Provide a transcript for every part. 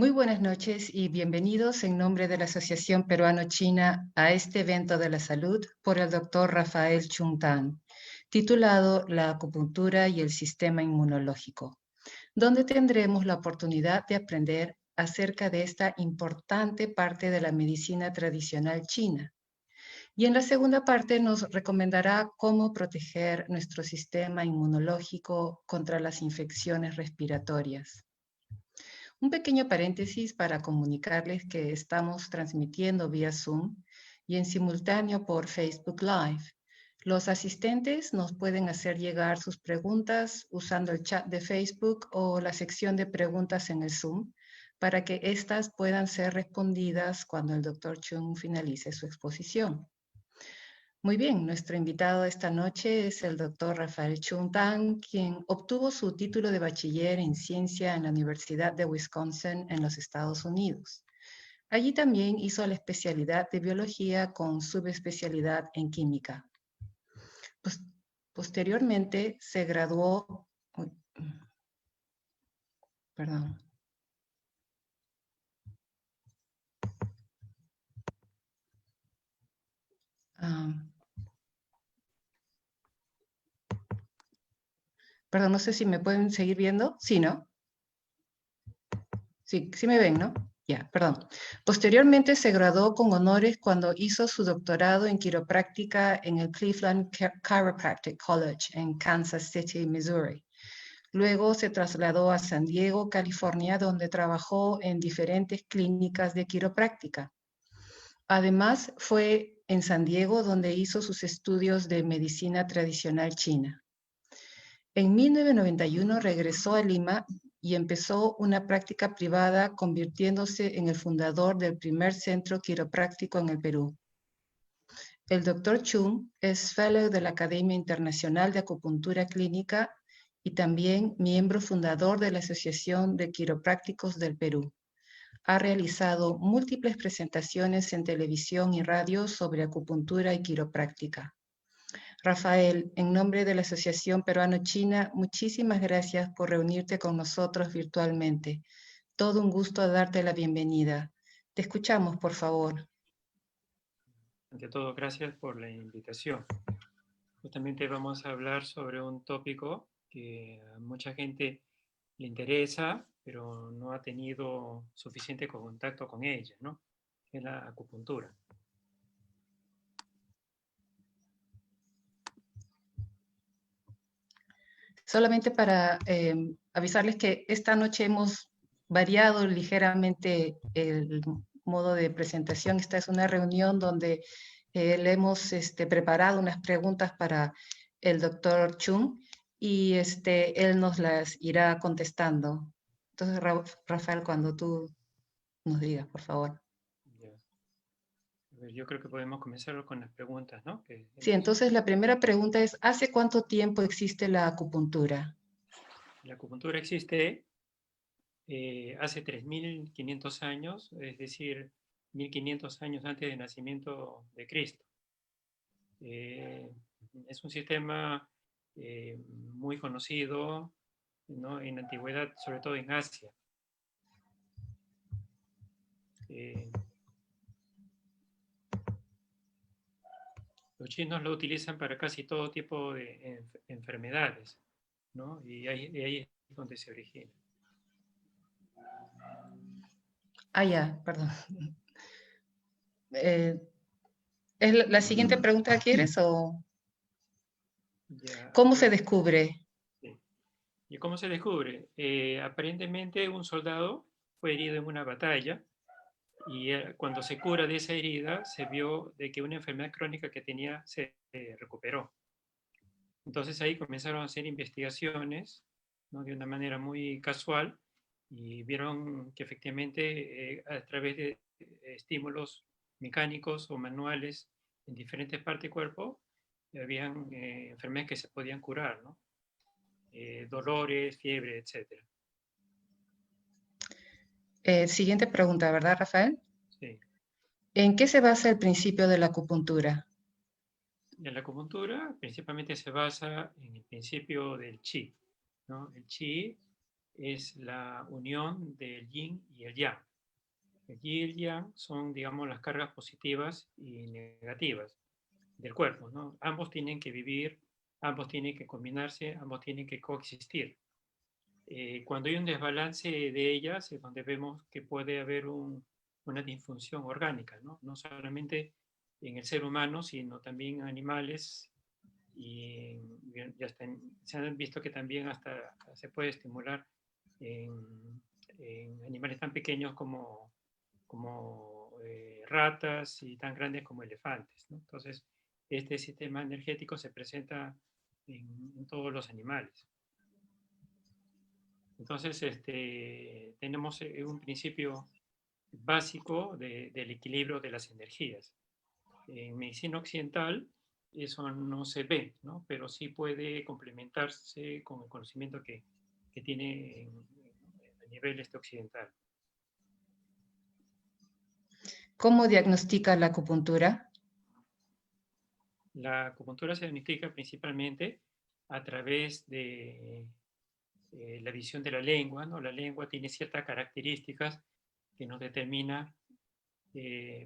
Muy buenas noches y bienvenidos en nombre de la Asociación Peruano-China a este evento de la salud por el doctor Rafael Chung Tan, titulado La acupuntura y el sistema inmunológico, donde tendremos la oportunidad de aprender acerca de esta importante parte de la medicina tradicional china. Y en la segunda parte nos recomendará cómo proteger nuestro sistema inmunológico contra las infecciones respiratorias. Un pequeño paréntesis para comunicarles que estamos transmitiendo vía Zoom y en simultáneo por Facebook Live. Los asistentes nos pueden hacer llegar sus preguntas usando el chat de Facebook o la sección de preguntas en el Zoom para que éstas puedan ser respondidas cuando el Dr. Chung finalice su exposición. Muy bien, nuestro invitado esta noche es el doctor Rafael Chung Tan, quien obtuvo su título de bachiller en ciencia en la Universidad de Wisconsin en los Estados Unidos. Allí también hizo la especialidad de biología con subespecialidad en química. Posteriormente se graduó, perdón, perdón, no sé si me pueden seguir viendo. Sí, ¿no? Sí, sí me ven, ¿no? Ya, perdón. Posteriormente se graduó con honores cuando hizo su doctorado en quiropráctica en el Cleveland Chiropractic College en Kansas City, Missouri. Luego se trasladó a San Diego, California, donde trabajó en diferentes clínicas de quiropráctica. Además, fue en San Diego donde hizo sus estudios de medicina tradicional china. En 1991 regresó a Lima y empezó una práctica privada, convirtiéndose en el fundador del primer centro quiropráctico en el Perú. El Dr. Chung es fellow de la Academia Internacional de Acupuntura Clínica y también miembro fundador de la Asociación de Quiroprácticos del Perú. Ha realizado múltiples presentaciones en televisión y radio sobre acupuntura y quiropráctica. Rafael, en nombre de la Asociación Peruano-China, muchísimas gracias por reunirte con nosotros virtualmente. Todo un gusto darte la bienvenida. Te escuchamos, por favor. Ante todo, gracias por la invitación. Justamente vamos a hablar sobre un tópico que a mucha gente le interesa, pero no ha tenido suficiente contacto con ella, ¿no? Que es la acupuntura. Solamente para avisarles que esta noche hemos variado ligeramente el modo de presentación. Esta es una reunión donde le hemos preparado unas preguntas para el doctor Chung y él nos las irá contestando. Entonces, Rafael, cuando tú nos digas, por favor. Ya. A ver, yo creo que podemos comenzar con las preguntas, ¿no? Sí, entonces la primera pregunta es, ¿hace cuánto tiempo existe la acupuntura? La acupuntura existe hace 3.500 años, es decir, 1.500 años antes del nacimiento de Cristo. Es un sistema muy conocido, ¿no? En la antigüedad, sobre todo en Asia. Los chinos lo utilizan para casi todo tipo de enfermedades, ¿no? Y ahí es donde se origina. Ah, ya, perdón. ¿Es la siguiente pregunta quieres o Ya, cómo se descubre? sí. ¿Y cómo se descubre? Aparentemente un soldado fue herido en una batalla y cuando se cura de esa herida se vio de que una enfermedad crónica que tenía se recuperó. Entonces ahí comenzaron a hacer investigaciones, ¿no? De una manera muy casual y vieron que efectivamente a través de estímulos mecánicos o manuales en diferentes partes del cuerpo habían enfermedades que se podían curar, ¿no? Dolores, fiebre, etc. Siguiente pregunta, ¿verdad, Rafael? Sí. ¿En qué se basa el principio de la acupuntura? En la acupuntura principalmente se basa en el principio del chi, ¿no? El chi es la unión del yin y el yang. El yin y el yang son, digamos, las cargas positivas y negativas del cuerpo, ¿no? Ambos tienen que vivir, ambos tienen que combinarse, ambos tienen que coexistir. Cuando hay un desbalance de ellas es donde vemos que puede haber una disfunción orgánica, ¿no? No solamente en el ser humano, sino también en animales y ya se han visto que también hasta se puede estimular en animales tan pequeños como ratas y tan grandes como elefantes, ¿no? Entonces, este sistema energético se presenta en todos los animales. Entonces, tenemos un principio básico del equilibrio de las energías. En medicina occidental eso no se ve, ¿no? Pero sí puede complementarse con el conocimiento que tiene a nivel occidental. ¿Cómo diagnostica la acupuntura? La acupuntura se diagnostica principalmente a través de la visión de la lengua, ¿no? La lengua tiene ciertas características que nos determina,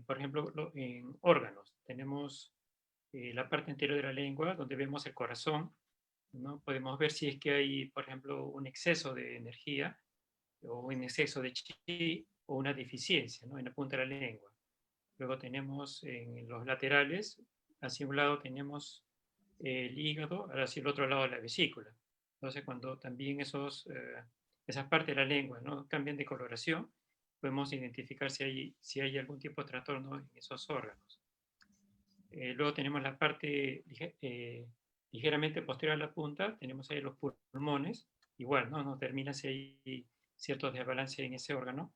por ejemplo, en órganos. Tenemos la parte anterior de la lengua, donde vemos el corazón, ¿no? Podemos ver si es que hay, por ejemplo, un exceso de energía o un exceso de chi o una deficiencia, ¿no? En la punta de la lengua. Luego tenemos en los laterales, hacia un lado tenemos el hígado, hacia el otro lado la vesícula. Entonces, cuando también esas partes de la lengua, ¿no?, cambian de coloración, podemos identificar si hay algún tipo de trastorno en esos órganos. Luego tenemos la parte ligeramente posterior a la punta, tenemos ahí los pulmones, igual, ¿no? Nos determina si hay cierto desbalance en ese órgano.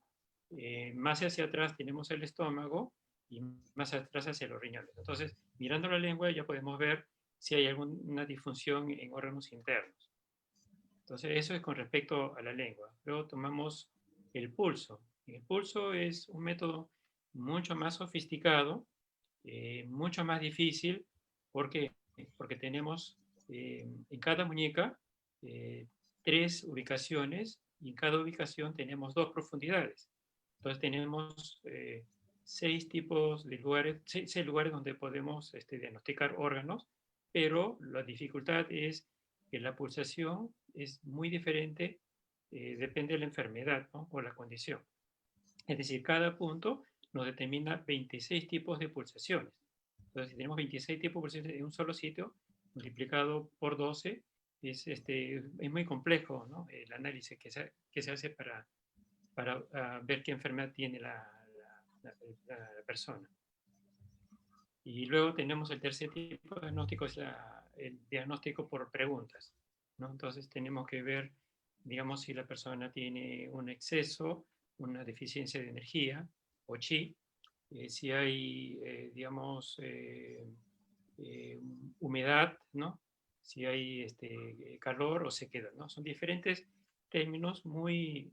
Más hacia atrás tenemos el estómago y más atrás hacia los riñones. Entonces, mirando la lengua ya podemos ver si hay alguna disfunción en órganos internos. Entonces, eso es con respecto a la lengua. Luego tomamos el pulso. El pulso es un método mucho más sofisticado, mucho más difícil. ¿Por qué? Porque tenemos en cada muñeca 3 ubicaciones y en cada ubicación tenemos 2 profundidades. Entonces tenemos 6 tipos de lugares, 6 lugares donde podemos diagnosticar órganos, pero la dificultad es que la pulsación es muy diferente, depende de la enfermedad, ¿no?, o la condición. Es decir, cada punto nos determina 26 tipos de pulsaciones. Entonces, si tenemos 26 tipos de pulsaciones en un solo sitio, multiplicado por 12, es muy complejo, ¿no?, el análisis que se hace para ver qué enfermedad tiene la persona. Y luego tenemos el tercer tipo de diagnóstico, es el diagnóstico por preguntas, ¿no? Entonces tenemos que ver, digamos, si la persona tiene un exceso, una deficiencia de energía o chi, si hay, digamos, humedad, ¿no? Si hay calor o sequedad, ¿no? Son diferentes términos muy,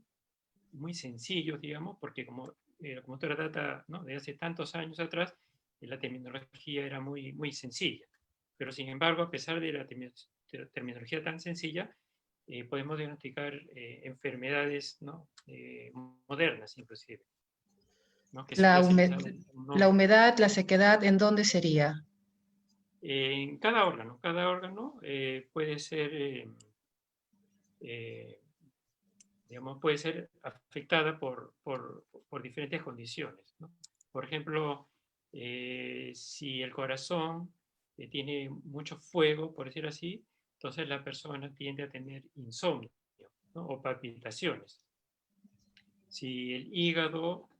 muy sencillos, digamos, porque como la acupuntura data, ¿no?, de hace tantos años atrás, la terminología era muy, muy sencilla. Pero sin embargo, a pesar de la terminología tan sencilla, podemos diagnosticar enfermedades, ¿no?, modernas inclusive, ¿no?, que se La, le ha dado un la nombre. humedad, la sequedad, ¿en dónde sería? En cada órgano puede ser, digamos, puede ser afectada por diferentes condiciones, ¿no? Por ejemplo, si el corazón tiene mucho fuego, por decir así, entonces la persona tiende a tener insomnio, ¿no?, o palpitaciones. Si el hígado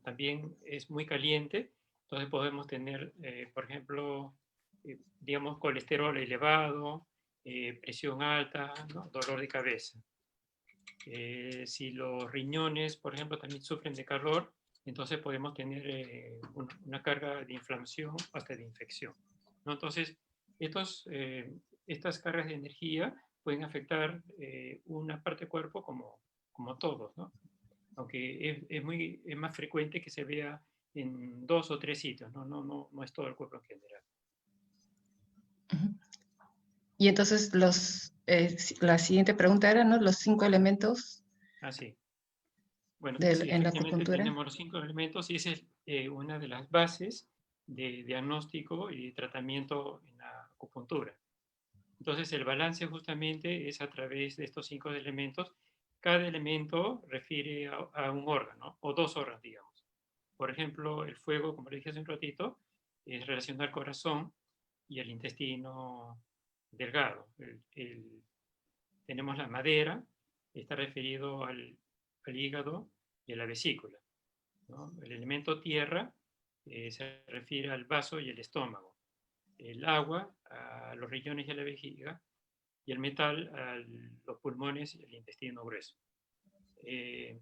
también es muy caliente, entonces podemos tener, por ejemplo, digamos, colesterol elevado, presión alta, ¿no?, dolor de cabeza. Si los riñones, por ejemplo, también sufren de calor, entonces podemos tener una carga de inflamación hasta de infección, ¿no? Entonces, estas cargas de energía pueden afectar una parte del cuerpo como todos, ¿no? Aunque es más frecuente que se vea en 2 o 3 sitios, no es todo el cuerpo en general. Y entonces la siguiente pregunta era, ¿no?, los 5 elementos Ah, sí. Bueno, sí, en la efectivamente acupuntura? tenemos los 5 elementos y esa es una de las bases de diagnóstico y tratamiento en la acupuntura. Entonces, el balance justamente es a través de estos 5 elementos. Cada elemento refiere a un órgano, o dos órganos, digamos. Por ejemplo, el fuego, como le dije hace un ratito, es relacionado al corazón y al intestino delgado. Tenemos la madera, está referido al hígado y a la vesícula, ¿no? El elemento tierra se refiere al vaso y el estómago. El agua a los riñones y a la vejiga, y el metal a los pulmones y el intestino grueso. Eh,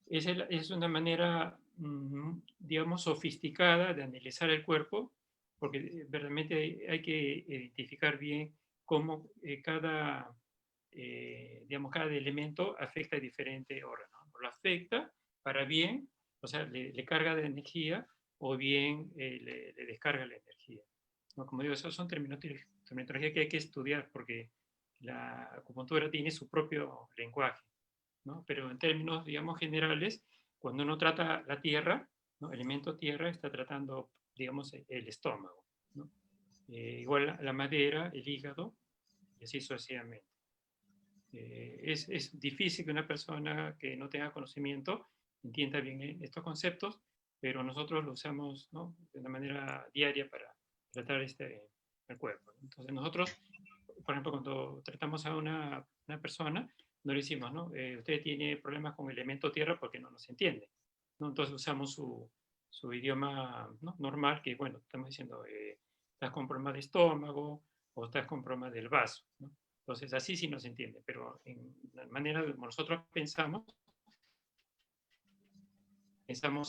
es una manera, digamos, sofisticada de analizar el cuerpo, porque verdaderamente hay que identificar bien cómo digamos, cada elemento afecta a diferente órgano. Lo afecta para bien, o sea, le carga de energía, o bien le descarga la energía, ¿no? Como digo, esos son terminología que hay que estudiar, porque la acupuntura tiene su propio lenguaje, ¿no? Pero en términos, digamos, generales, cuando uno trata la tierra, ¿no? Elemento tierra, está tratando, digamos, el estómago, ¿no? Igual la madera, el hígado, y así sucesivamente. Es difícil que una persona que no tenga conocimiento entienda bien estos conceptos, pero nosotros lo usamos, ¿no? De una manera diaria para tratar el cuerpo. Entonces nosotros, por ejemplo, cuando tratamos a una persona, no le decimos, ¿no? Usted tiene problemas con el elemento tierra porque no nos entiende, ¿no? Entonces usamos su idioma, ¿no? Normal, que bueno, estamos diciendo, estás con problemas de estómago o estás con problemas del vaso, ¿no? Entonces así sí nos entiende, pero en la manera como nosotros pensamos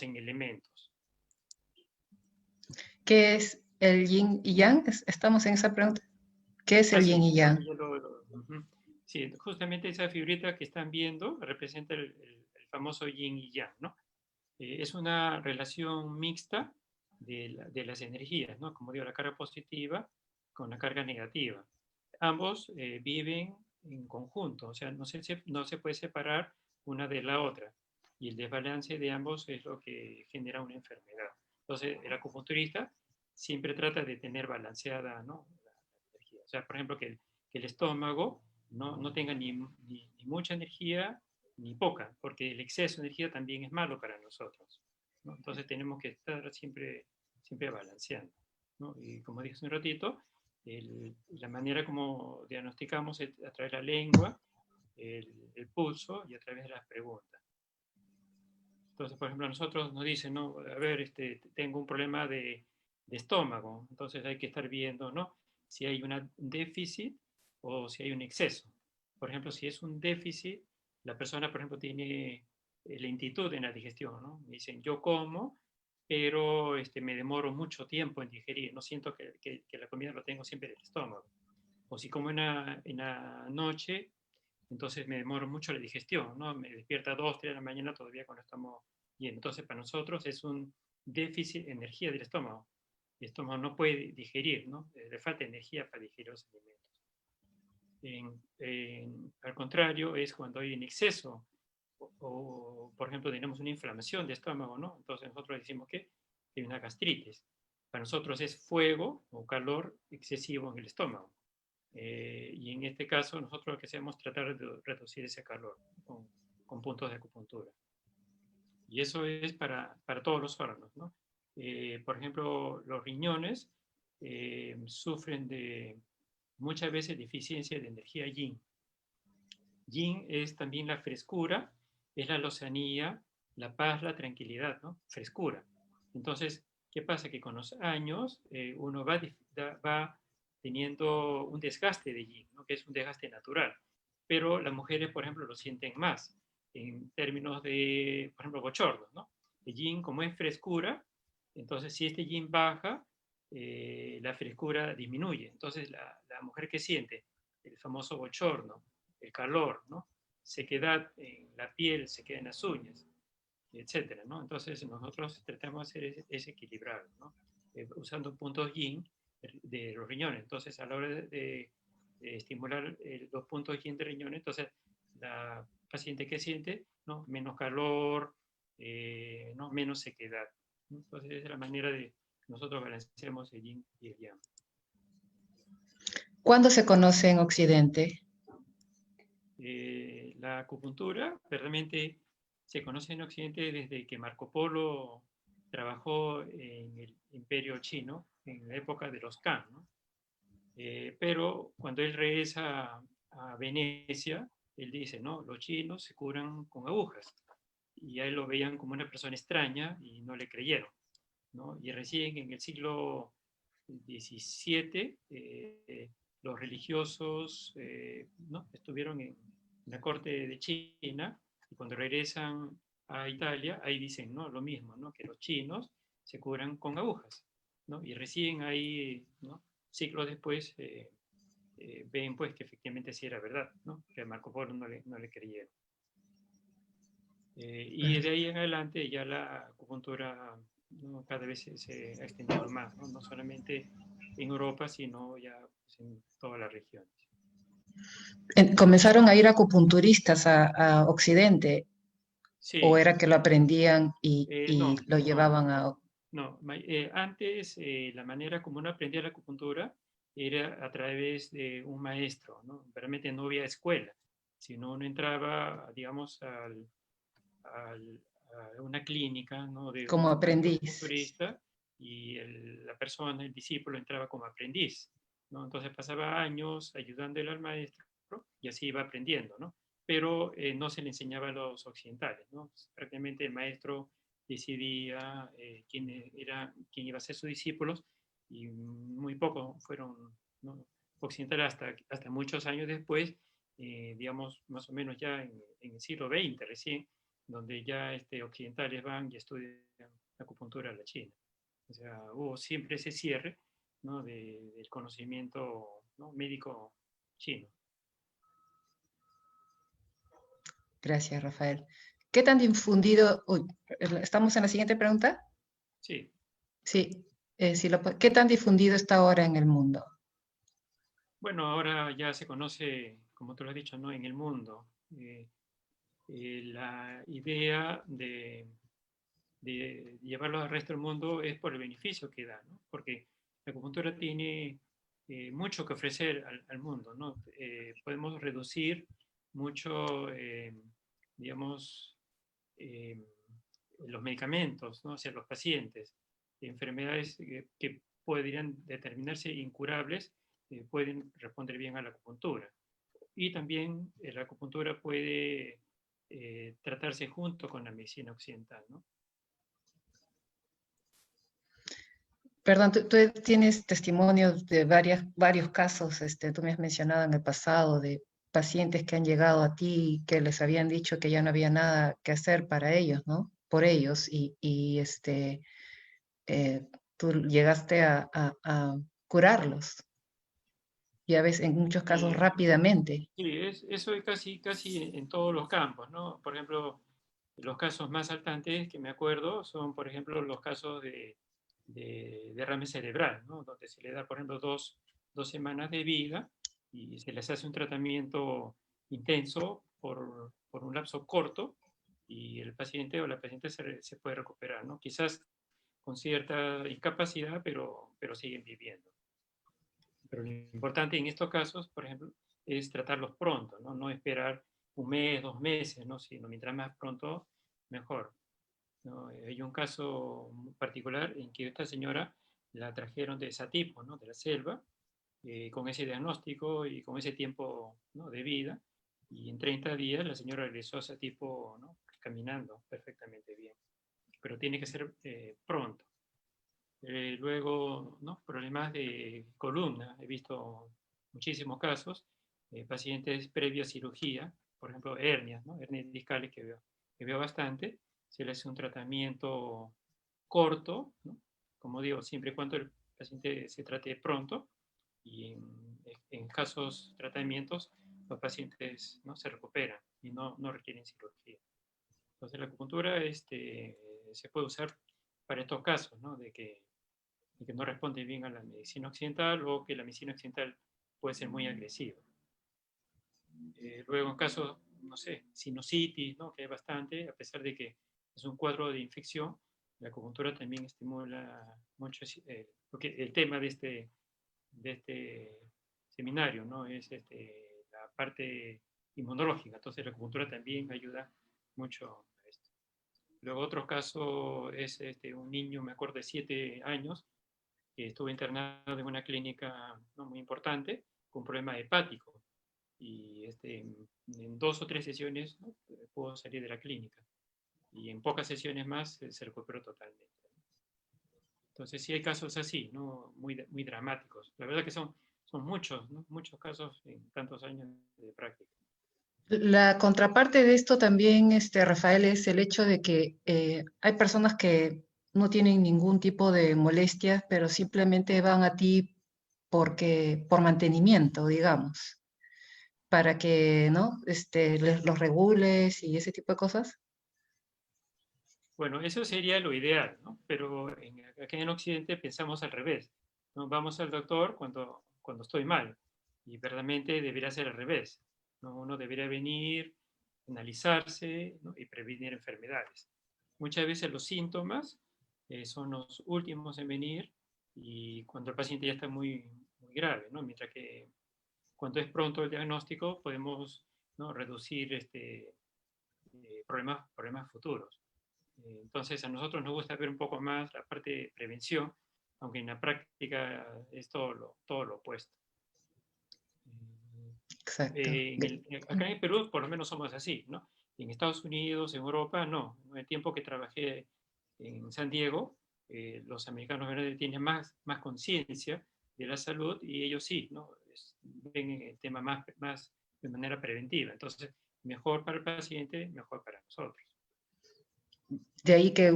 en elementos. ¿Qué es el yin y yang? Estamos en esa pregunta. ¿Qué es Ah, el yin sí, y bueno, yang? sí, justamente esa figurita que están viendo representa el famoso yin y yang, ¿no? Es una relación mixta de las energías, ¿no? Como digo, la carga positiva con la carga negativa. Ambos viven en conjunto, o sea, no se puede separar una de la otra. Y el desbalance de ambos es lo que genera una enfermedad. Entonces, el acupunturista siempre trata de tener balanceada, ¿no? La energía. O sea, por ejemplo, que el estómago no tenga ni mucha energía ni poca, porque el exceso de energía también es malo para nosotros, ¿no? Entonces tenemos que estar siempre balanceando, ¿no? Y como dije hace un ratito, la manera como diagnosticamos es a través de la lengua, el pulso y a través de las preguntas. Entonces, por ejemplo, a nosotros nos dicen, ¿no? A ver, tengo un problema de estómago, entonces hay que estar viendo, ¿no? Si hay un déficit o si hay un exceso. Por ejemplo, si es un déficit, la persona, por ejemplo, tiene lentitud en la digestión, ¿no? Dicen, yo como, pero me demoro mucho tiempo en digerir, no siento que la comida lo tengo siempre en el estómago. O si como en la noche, entonces me demoro mucho la digestión, ¿no? Me despierta a 2, 3 de la mañana todavía cuando estamos bien. Entonces, para nosotros es un déficit de energía del estómago. El estómago no puede digerir, ¿no? Le falta energía para digerir los alimentos. Al contrario, es cuando hay un exceso, por ejemplo, tenemos una inflamación de estómago, ¿no? Entonces nosotros decimos que hay una gastritis. Para nosotros es fuego o calor excesivo en el estómago. Y en este caso, nosotros lo que hacemos es tratar de reducir ese calor con puntos de acupuntura. Y eso es para todos los órganos, ¿no? Por ejemplo, los riñones sufren de muchas veces deficiencia de energía yin. Yin es también la frescura, es la lozanía, la paz, la tranquilidad, ¿no? Frescura. Entonces, ¿qué pasa? Que con los años uno va teniendo un desgaste de yin, ¿no? Que es un desgaste natural. Pero las mujeres, por ejemplo, lo sienten más en términos de, por ejemplo, bochornos, ¿no? El yin, como es frescura, entonces si este yin baja, la frescura disminuye. Entonces, la mujer que siente el famoso bochorno, el calor, ¿no? Sequedad en la piel, sequedad en las uñas, etcétera, ¿no? Entonces nosotros tratamos de hacer ese equilibrado, ¿no? Usando puntos yin de los riñones. Entonces a la hora de estimular los puntos yin de riñones, entonces paciente que siente, ¿no? Menos calor, ¿no? Menos sequedad, ¿no? Entonces, esa es la manera de que nosotros balanceamos el yin y el yang. ¿Cuándo se conoce en Occidente? La acupuntura realmente se conoce en Occidente desde que Marco Polo trabajó en el Imperio Chino, en la época de los Khan, ¿no? Pero cuando él regresa a Venecia, él dice, no, los chinos se curan con agujas. Y a él lo veían como una persona extraña y no le creyeron, ¿no? Y recién en el siglo XVII, los religiosos, ¿no? Estuvieron en la corte de China, y cuando regresan a Italia, ahí dicen, ¿no? Lo mismo, ¿no? Que los chinos se curan con agujas, ¿no? Y recién ahí, ¿no? Siglos después, ven pues que efectivamente sí era verdad, ¿no? Que a Marco Polo no le creyeron. Y de ahí en adelante ya la acupuntura, ¿no? Cada vez se ha extendido más, ¿no? No solamente en Europa, sino ya pues, en todas las regiones. ¿Comenzaron a ir acupunturistas a Occidente o Sí, era que lo aprendían y no, lo no, llevaban a... no. Antes la manera como uno aprendía la acupuntura era a través de un maestro, ¿no? Realmente no había escuela, sino uno entraba, digamos, a una clínica, ¿no? De como un maestro aprendiz? acupunturista, y la persona, el discípulo, entraba como aprendiz, ¿no? Entonces pasaba años ayudándole al maestro y así iba aprendiendo, ¿no? Pero no se le enseñaba a los occidentales, ¿no? Prácticamente el maestro decidía quién iba a ser sus discípulos, y muy pocos fueron, ¿no? Occidentales hasta muchos años después, digamos, más o menos ya en el siglo XX recién, donde ya occidentales van y estudian acupuntura a la China. O sea, hubo siempre ese cierre, ¿no? Del conocimiento, ¿no? Médico chino. Gracias, Rafael. ¿Qué tan difundido... Uy, ¿estamos en la siguiente pregunta? Sí. Sí. ¿Qué tan difundido está ahora en el mundo? Bueno, ahora ya se conoce, como tú lo has dicho, ¿no? En el mundo. La idea de llevarlo al resto del mundo es por el beneficio que da, ¿no? Porque la acupuntura tiene mucho que ofrecer al mundo, ¿no? Podemos reducir mucho, digamos, eh, los medicamentos, ¿no? Hacia los pacientes. Enfermedades que podrían determinarse incurables pueden responder bien a la acupuntura. Y también la acupuntura puede tratarse junto con la medicina occidental, ¿no? Perdón, tú tienes testimonios de varios casos, tú me has mencionado en el pasado de pacientes que han llegado a ti que les habían dicho que ya no había nada que hacer para ellos, ¿no? Por ellos, tú llegaste a curarlos, y a veces en muchos casos Sí, rápidamente. sí, eso es casi en todos los campos, ¿no? Por ejemplo, los casos más saltantes que me acuerdo son, por ejemplo, los casos de derrame cerebral, ¿no? Donde se le da, por ejemplo, dos semanas de vida y se les hace un tratamiento intenso por un lapso corto, y el paciente o la paciente se puede recuperar, ¿no? Quizás con cierta incapacidad, pero siguen viviendo. Pero lo importante en estos casos, por ejemplo, es tratarlos pronto, ¿no? No esperar un mes, 2 meses, ¿no? Sino mientras más pronto, mejor, ¿no? Hay un caso particular en que esta señora la trajeron de Satipo, ¿no? De la selva, con ese diagnóstico y con ese tiempo, ¿no? De vida, y en 30 días la señora regresó a Satipo, ¿no? Caminando perfectamente bien, pero tiene que ser pronto. Luego, ¿no? Problemas de columna. He visto muchísimos casos, pacientes previo a cirugía, por ejemplo, hernias, ¿no? Hernias discales que veo bastante. Se le hace un tratamiento corto, ¿no? Como digo, siempre y cuando el paciente se trate pronto, y en casos tratamientos, los pacientes, ¿no? Se recuperan y no requieren cirugía. Entonces, la acupuntura se puede usar para estos casos, ¿no? De que no responde bien a la medicina occidental, o que la medicina occidental puede ser muy agresiva. Luego, en casos no sé, sinusitis, ¿no? Que hay bastante, a pesar de que es un cuadro de infección, la acupuntura también estimula mucho, porque el tema de este seminario, ¿no? Es la parte inmunológica, entonces la acupuntura también ayuda mucho a esto. Luego otro caso es un niño, me acuerdo, de 7 años, que estuvo internado en una clínica, ¿no?, muy importante, con problema hepático, y en 2 o 3 sesiones, ¿no?, pudo salir de la clínica, y en pocas sesiones más se recuperó totalmente. Entonces sí hay casos así, ¿no?, muy dramáticos. La verdad que son muchos, ¿no?, muchos casos en tantos años de práctica. La contraparte de esto también, Rafael, es el hecho de que hay personas que no tienen ningún tipo de molestia, pero simplemente van a ti por mantenimiento, digamos, para que, ¿no? Los regules y ese tipo de cosas. Bueno, eso sería lo ideal, ¿no? Pero aquí en Occidente pensamos al revés, ¿no? Vamos al doctor cuando estoy mal, y verdaderamente debería ser al revés, ¿no? Uno debería venir, analizarse, ¿no?, y prevenir enfermedades. Muchas veces los síntomas son los últimos en venir, y cuando el paciente ya está muy, muy grave, ¿no? Mientras que cuando es pronto el diagnóstico podemos, ¿no?, reducir problemas futuros. Entonces, a nosotros nos gusta ver un poco más la parte de prevención, aunque en la práctica es todo lo opuesto. Exacto. Acá en Perú, por lo menos somos así, ¿no? En Estados Unidos, en Europa, no. En el tiempo que trabajé en San Diego, los americanos tienen más conciencia de la salud, y ellos sí, ¿no? Ven el tema más de manera preventiva. Entonces, mejor para el paciente, mejor para nosotros. De ahí que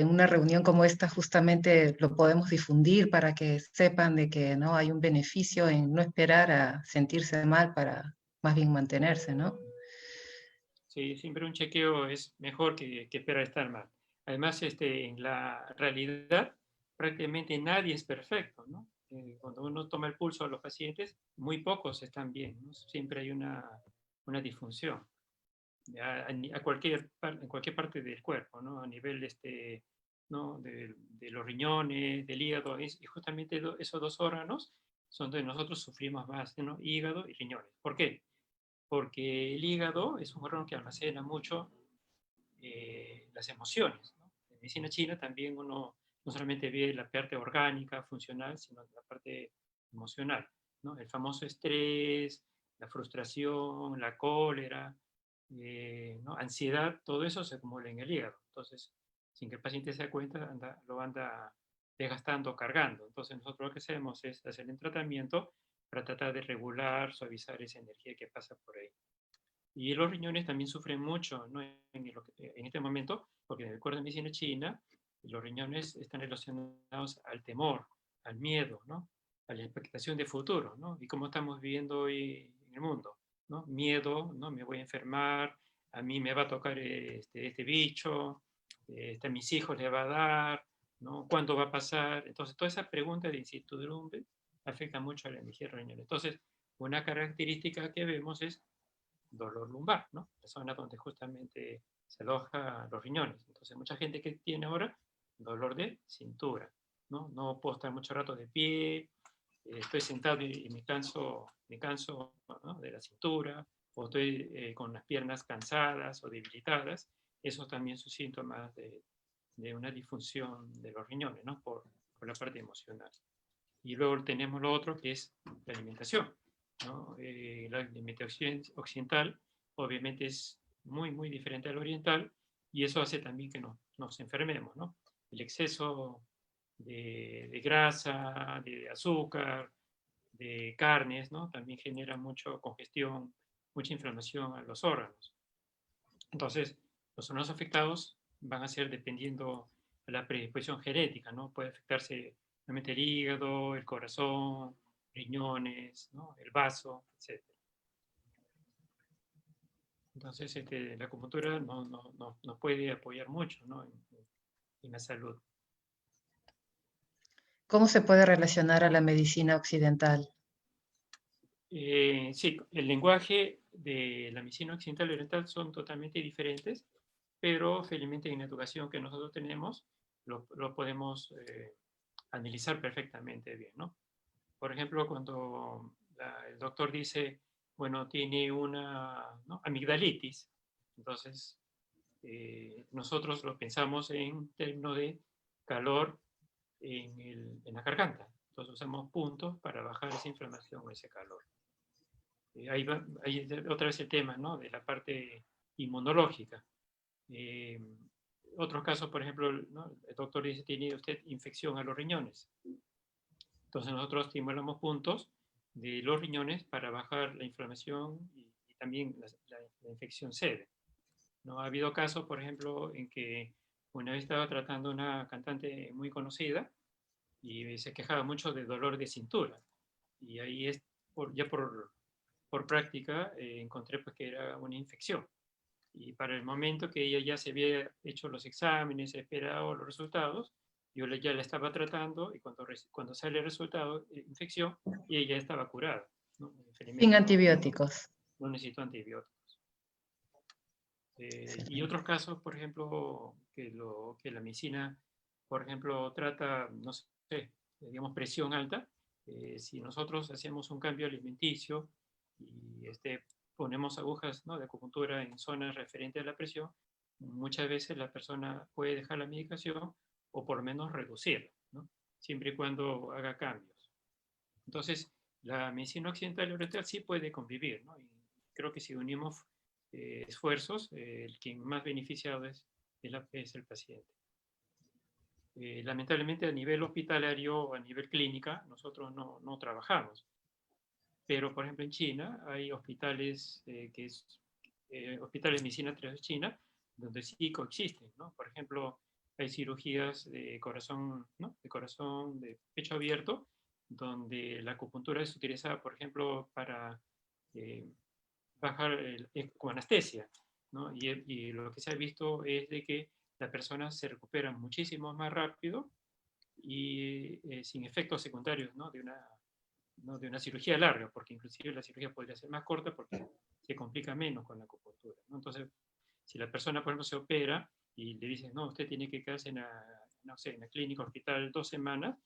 una reunión como esta justamente lo podemos difundir para que sepan de que no hay un beneficio en no esperar a sentirse mal para más bien mantenerse, ¿no? Sí, siempre un chequeo es mejor que esperar estar mal. Además, en la realidad, prácticamente nadie es perfecto, ¿no? Cuando uno toma el pulso a los pacientes, muy pocos están bien, ¿no? Siempre hay una disfunción en cualquier parte del cuerpo, ¿no? A nivel ¿no?, de los riñones, del hígado, y justamente esos dos órganos son donde nosotros sufrimos más, ¿no? Hígado y riñones. ¿Por qué? Porque el hígado es un órgano que almacena mucho las emociones, ¿no? En medicina china también uno no solamente ve la parte orgánica, funcional, sino la parte emocional, ¿no? El famoso estrés, la frustración, la cólera, ¿no?, ansiedad, todo eso se acumula en el hígado. Entonces, sin que el paciente se dé cuenta, lo anda desgastando, cargando. Entonces, nosotros lo que hacemos es hacer un tratamiento para tratar de regular, suavizar esa energía que pasa por ahí. Y los riñones también sufren mucho, ¿no?, en este momento, porque en el cuerpo de medicina china, los riñones están relacionados al temor, al miedo, ¿no?, a la expectación de futuro, ¿no? Y como estamos viviendo hoy en el mundo, ¿no? Miedo, ¿no? Me voy a enfermar, a mí me va a tocar este bicho, a mis hijos le va a dar, ¿no? ¿Cuándo va a pasar? Entonces, toda esa pregunta de incertidumbre afecta mucho a la energía riñonera. Entonces, una característica que vemos es dolor lumbar, ¿no? La zona donde justamente se alojan los riñones. Entonces, mucha gente que tiene ahora dolor de cintura, ¿no? No puedo estar mucho rato de pie, estoy sentado y me canso, ¿no?, de la cintura, o estoy con las piernas cansadas o debilitadas. Esos también son síntomas de una disfunción de los riñones, ¿no?, por la parte emocional. Y luego tenemos lo otro, que es la alimentación, ¿no? La alimentación occidental obviamente es muy diferente a la oriental, y eso hace también que nos enfermemos, ¿no? El exceso de grasa, de azúcar, de carnes, ¿no?, también genera mucha congestión, mucha inflamación a los órganos. Entonces, los órganos afectados van a ser dependiendo de la predisposición genética, ¿no? Puede afectarse realmente el hígado, el corazón, riñones, ¿no?, el vaso, etc. Entonces, la acupuntura nos puede apoyar mucho, ¿no?, en la salud. ¿Cómo se puede relacionar a la medicina occidental? Sí, el lenguaje de la medicina occidental y oriental son totalmente diferentes, pero felizmente en la educación que nosotros tenemos lo podemos analizar perfectamente bien, ¿no? Por ejemplo, cuando el doctor dice, bueno, tiene una, ¿no?, amigdalitis, entonces nosotros lo pensamos en términos de calor en la garganta. Entonces usamos puntos para bajar esa inflamación o ese calor. Ahí otra vez el tema, ¿no?, de la parte inmunológica. Eh, Otros casos, por ejemplo, ¿no?, el doctor dice, tiene usted infección a los riñones. Entonces nosotros estimulamos puntos de los riñones para bajar la inflamación y también la infección sede, ¿no? Ha habido casos, por ejemplo, en que una vez estaba tratando una cantante muy conocida y se quejaba mucho de dolor de cintura. Y ahí es, ya por práctica, encontré pues que era una infección. Y para el momento que ella ya se había hecho los exámenes, esperado los resultados, yo ya la estaba tratando y cuando sale el resultado, infección, y ella estaba curada, ¿no? Sin Felizmente antibióticos. no necesitó antibióticos. Y Excelente. otros casos, por ejemplo, que la medicina, por ejemplo, trata, no sé, digamos, presión alta. Si nosotros hacemos un cambio alimenticio y ponemos agujas, ¿no?, de acupuntura en zonas referentes a la presión, muchas veces la persona puede dejar la medicación o por lo menos reducirla, ¿no?, siempre y cuando haga cambios. Entonces, la medicina occidental y oriental sí puede convivir, ¿no? Y creo que si unimos esfuerzos, el quien más beneficiado es el paciente. Lamentablemente a nivel hospitalario o a nivel clínica nosotros no trabajamos, pero por ejemplo en China hay hospitales hospitales de medicina tradicional china donde sí coexisten, ¿no? Por ejemplo, hay cirugías de corazón, ¿no?, de corazón, de pecho abierto, donde la acupuntura es utilizada, por ejemplo, para eh, bajar con anestesia, ¿no? Y lo que se ha visto es de que la persona se recupera muchísimo más rápido y sin efectos secundarios, ¿no?, ¿no?, de una cirugía larga, porque inclusive la cirugía podría ser más corta porque se complica menos con la acupuntura, ¿no? Entonces, si la persona, por ejemplo, se opera y le dicen, no, usted tiene que quedarse no sé, en la clínica, hospital 2 semanas,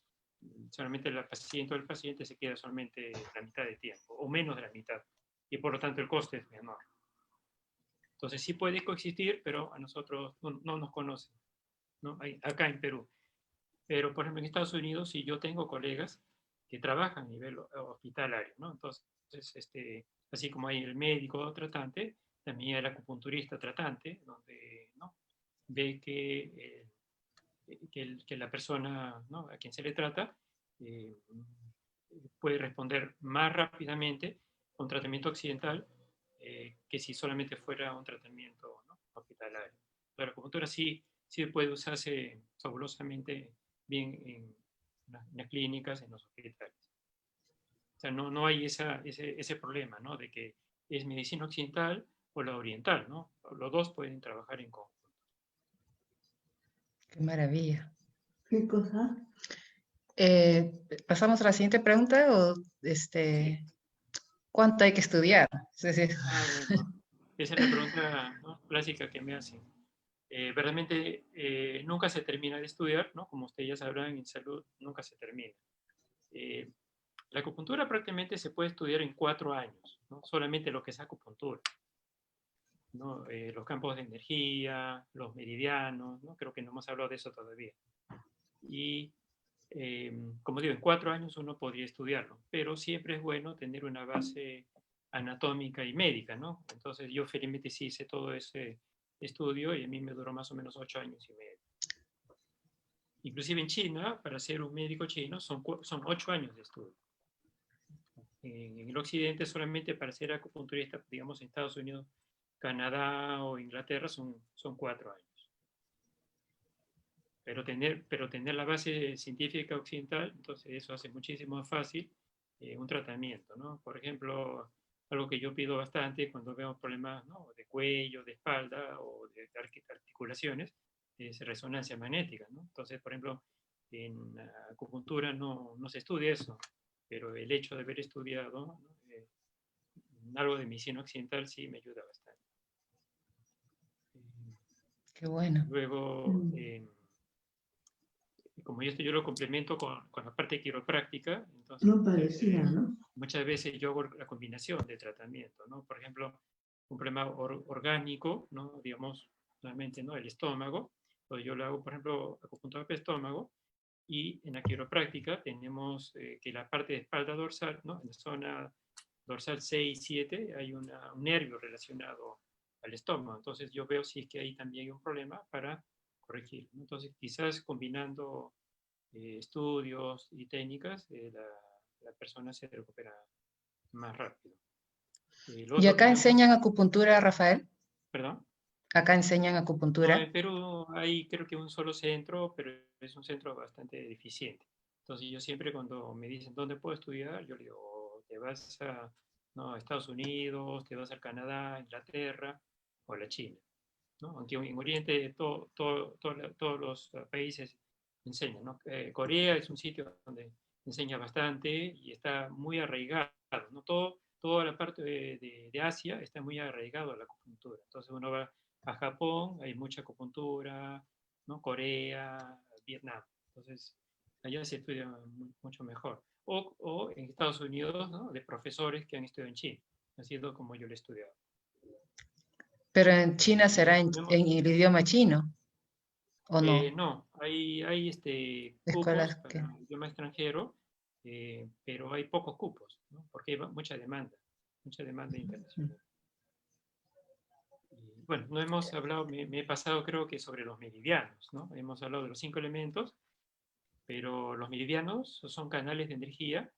solamente la paciente o el paciente se queda solamente la mitad de tiempo, o menos de la mitad, y por lo tanto el coste es menor. Entonces sí puede coexistir, pero a nosotros no nos conocen, ¿no? Acá en Perú. Pero, por ejemplo, en Estados Unidos, sí, yo tengo colegas que trabajan a nivel hospitalario, ¿no? Entonces, así como hay el médico tratante, también hay el acupunturista tratante, donde, ¿no?, ve que la persona, ¿no?, a quien se le trata eh, puede responder más rápidamente con tratamiento occidental que si solamente fuera un tratamiento, ¿no?, hospitalario. La acupuntura sí puede usarse fabulosamente bien en las clínicas, en los hospitales. O sea, no hay ese problema, ¿no?, de que es medicina occidental o la oriental, ¿no? Los dos pueden trabajar en conjunto. Qué maravilla. ¿Qué cosa? ¿Pasamos a la siguiente pregunta o Sí. cuánto hay que estudiar? Es decir, Bueno, esa es la pregunta, ¿no?, clásica que me hacen. Verdaderamente nunca se termina de estudiar, ¿no? Como ustedes ya sabrán, en salud nunca se termina. Eh, la acupuntura prácticamente se puede estudiar en 4 años, ¿no?, solamente lo que es acupuntura, ¿no? Los campos de energía, los meridianos, ¿no? Creo que no hemos hablado de eso todavía. Y como digo, en 4 años uno podría estudiarlo, pero siempre es bueno tener una base anatómica y médica, ¿no? Entonces yo felizmente sí hice todo ese estudio y a mí me duró más o menos 8 años y medio. Inclusive en China, para ser un médico chino, son 8 años de estudio. En el occidente solamente para ser acupunturista, digamos en Estados Unidos, Canadá o Inglaterra, son 4 años. Pero tener la base científica occidental, entonces eso hace muchísimo más fácil un tratamiento, ¿no? Por ejemplo, algo que yo pido bastante cuando veo problemas, ¿no?, de cuello, de espalda o de articulaciones, es resonancia magnética, ¿no? Entonces, por ejemplo, en acupuntura no se estudia eso, pero el hecho de haber estudiado, ¿no?, algo de medicina occidental sí me ayuda bastante. Qué bueno. Luego, como yo lo complemento con la parte quiropráctica, entonces No parecía, ¿no? muchas veces yo hago la combinación de tratamiento, ¿no? Por ejemplo, un problema orgánico, ¿no? Digamos, nuevamente, ¿no? El estómago, pues yo lo hago, por ejemplo, acupuntura de estómago, y en la quiropráctica tenemos que la parte de espalda dorsal, ¿no? En la zona dorsal 6 y 7 hay un nervio relacionado al estómago. Entonces yo veo si es que ahí también hay un problema para corregir. Entonces quizás combinando estudios y técnicas, la persona se recupera más rápido. ¿Y acá enseñan acupuntura, Rafael? ¿Perdón? ¿Acá enseñan No, acupuntura? en Perú hay creo que un solo centro, pero es un centro bastante deficiente. Entonces yo siempre cuando me dicen dónde puedo estudiar, yo le digo, te vas a, no, a Estados Unidos, te vas a Canadá, Inglaterra o a la China, ¿no? Aunque en Oriente todos los países enseñan, ¿no? Corea es un sitio donde enseña bastante y está muy arraigado, ¿no? Toda la parte de Asia está muy arraigado a la acupuntura. Entonces uno va a Japón, hay mucha acupuntura, ¿no? Corea, Vietnam. Entonces allá se estudia mucho mejor. O en Estados Unidos, ¿no? De profesores que han estudiado en China. Ha sido como yo lo he estudiado. Pero en China será en Podemos, el idioma chino, ¿o no? no, hay Escuelas cupos que... para idioma extranjero, pero hay pocos cupos, ¿no? Porque hay mucha demanda internacional. Y, bueno, no hemos hablado, me he pasado creo que sobre los meridianos, ¿no? Hemos hablado de los 5 elementos, pero los meridianos son canales de energía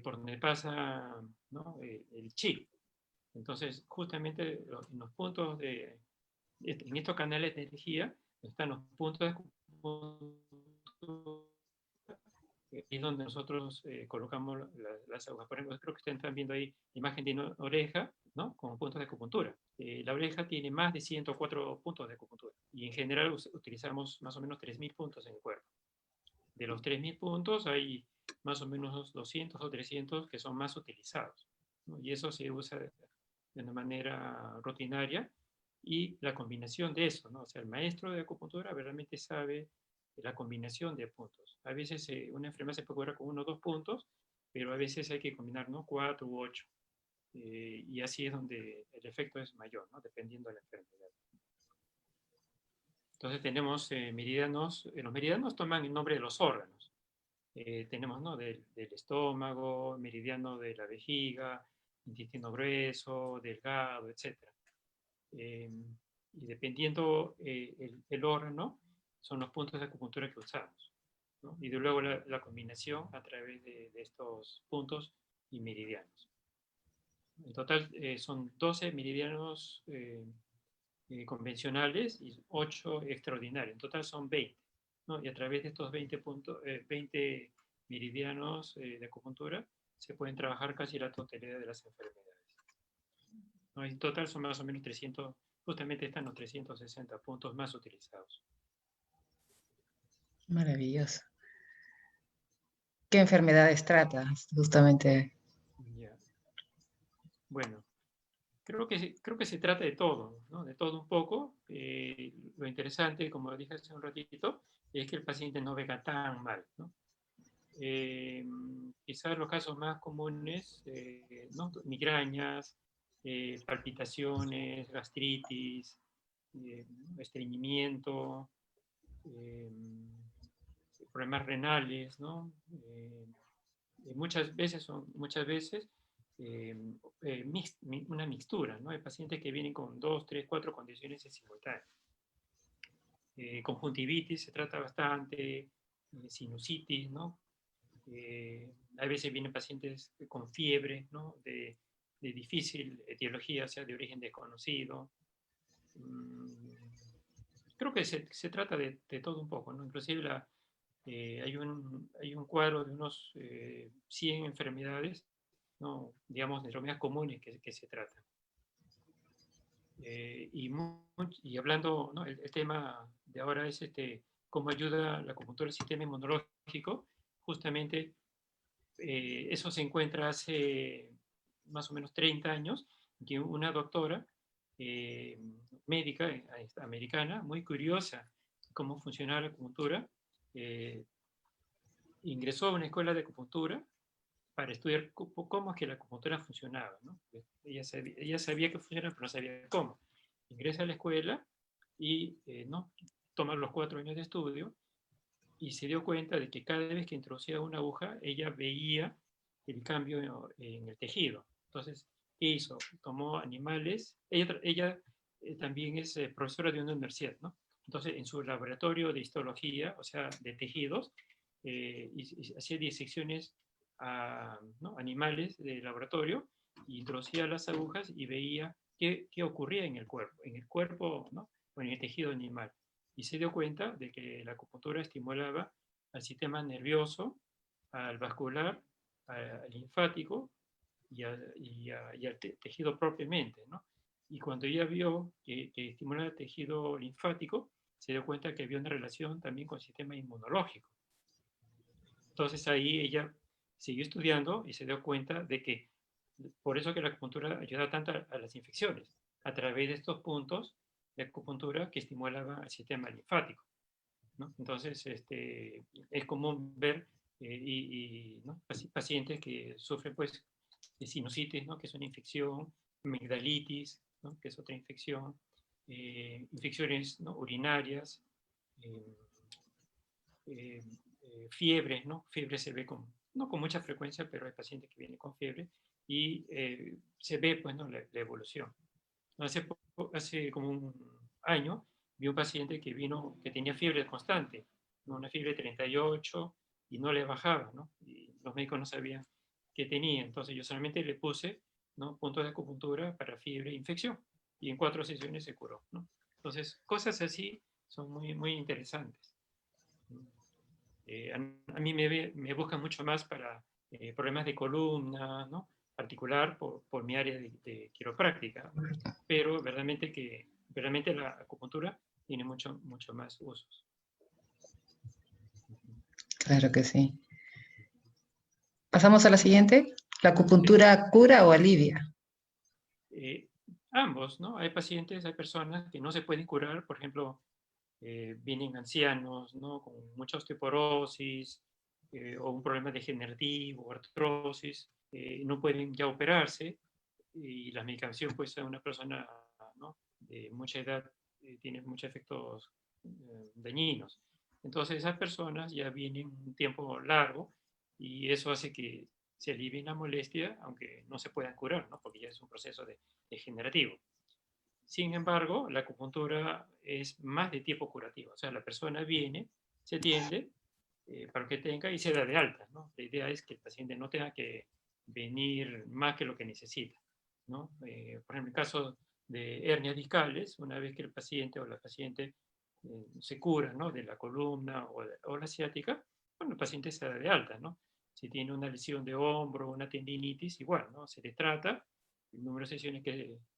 por donde pasa, ¿no? El chi. Entonces, justamente en los puntos en estos canales de energía están los puntos de es donde nosotros colocamos las agujas. Por ejemplo, creo que ustedes están viendo ahí la imagen de una oreja, ¿no? Con puntos de acupuntura. La oreja tiene más de 104 puntos de acupuntura y en general utilizamos más o menos 3.000 puntos en el cuerpo. De los 3.000 puntos hay más o menos 200 o 300 que son más utilizados, ¿no? Y eso se usa de una manera rutinaria y la combinación de eso, ¿no? O sea, el maestro de acupuntura realmente sabe la combinación de puntos. A veces una enfermedad se puede curar con 1 o 2 puntos, pero a veces hay que combinar, ¿no? 4 u 8. Y así es donde el efecto es mayor, ¿no? Dependiendo de la enfermedad. Entonces tenemos meridianos, los meridianos toman el nombre de los órganos. Tenemos, ¿no? Del estómago, meridiano de la vejiga, intestino grueso, delgado, etc. Y dependiendo el órgano, son los puntos de acupuntura que usamos, ¿no? Y de luego la combinación a través de estos puntos y meridianos. En total son 12 meridianos convencionales y 8 extraordinarios. En total son 20, ¿no? Y a través de estos 20 meridianos de acupuntura se pueden trabajar casi la totalidad de las enfermedades, ¿no? En total son más o menos 300, justamente están los 360 puntos más utilizados. Maravilloso. ¿Qué enfermedades trata? Justamente. Yeah. Bueno, creo que se trata de todo, ¿no? De todo un poco. Lo interesante, como dije hace un ratito, es que el paciente no venga tan mal, ¿no? Quizás los casos más comunes, ¿no? Migrañas, palpitaciones, gastritis, estreñimiento, problemas renales, ¿no? Muchas veces una mixtura, ¿no? Hay pacientes que vienen con 2, 3, 4 condiciones en simultáneo. Conjuntivitis se trata bastante, sinusitis, ¿no? A veces vienen pacientes con fiebre, ¿no? De difícil etiología, o sea, de origen desconocido. Creo que se trata de todo un poco, ¿no? Inclusive hay un cuadro de unos 100 enfermedades, ¿no? Digamos, de enfermedades comunes que se tratan. Y hablando, ¿no? El tema de ahora es cómo ayuda la acupuntura al sistema inmunológico. Justamente eso se encuentra hace más o menos 30 años, que una doctora médica americana, muy curiosa cómo funcionaba la acupuntura, ingresó a una escuela de acupuntura para estudiar cómo es que la acupuntura funcionaba, ¿no? Ella sabía que funcionaba, pero no sabía cómo. Ingresa a la escuela y ¿no? toma los 4 años de estudio y se dio cuenta de que cada vez que introducía una aguja, ella veía el cambio en el tejido. Entonces, ¿qué hizo? Tomó animales. Ella también es profesora de una universidad, ¿no? Entonces, en su laboratorio de histología, o sea, de tejidos, y hacía disecciones a ¿no? animales de laboratorio, y introducía las agujas y veía qué ocurría en el cuerpo, ¿no? o en el tejido animal. Y se dio cuenta de que la acupuntura estimulaba al sistema nervioso, al vascular, al linfático y al tejido propiamente, ¿no? Y cuando ella vio que estimulaba el tejido linfático, se dio cuenta que había una relación también con el sistema inmunológico. Entonces ahí ella siguió estudiando y se dio cuenta de que por eso que la acupuntura ayuda tanto a las infecciones, a través de estos puntos de acupuntura que estimulaban el sistema linfático, ¿no? Entonces, es común ver ¿no? pacientes que sufren pues, de sinusitis, ¿no? que es una infección, amigdalitis, ¿no? que es otra infección, infecciones ¿no? urinarias, eh, eh, fiebres, ¿no? Fiebre se ve no con mucha frecuencia, pero hay pacientes que vienen con fiebre y se ve pues, ¿no? la evolución. Hace como un año vi un paciente que vino, que tenía fiebre constante, ¿no? Una fiebre de 38 y no le bajaba, ¿no? Y los médicos no sabían qué tenía. Entonces yo solamente le puse ¿no? puntos de acupuntura para fiebre e infección. Y en 4 sesiones se curó, ¿no? Entonces, cosas así son muy, muy interesantes. A mí me buscan mucho más para problemas de columna, ¿no? Particular por mi área de quiropráctica, pero verdaderamente la acupuntura tiene mucho, mucho más usos. Claro que sí. Pasamos a la siguiente. ¿La acupuntura cura o alivia? Ambos, ¿no? Hay pacientes, hay personas que no se pueden curar, por ejemplo, vienen ancianos, ¿no? Con mucha osteoporosis o un problema degenerativo, artrosis, no pueden ya operarse y la medicación pues a una persona ¿no? de mucha edad tiene muchos efectos dañinos. Entonces esas personas ya vienen un tiempo largo y eso hace que se alivie la molestia, aunque no se puedan curar, ¿no? porque ya es un proceso degenerativo. Sin embargo, la acupuntura es más de tipo curativo, o sea, la persona viene, se atiende para que tenga y se da de alta, ¿no? La idea es que el paciente no tenga que venir más que lo que necesita, ¿no? Por ejemplo, en el caso de hernias discales, una vez que el paciente o la paciente se cura, ¿no? de la columna o la ciática, bueno, el paciente se da de alta, ¿no? Si tiene una lesión de hombro, una tendinitis, igual, ¿no? Se le trata, el número de sesiones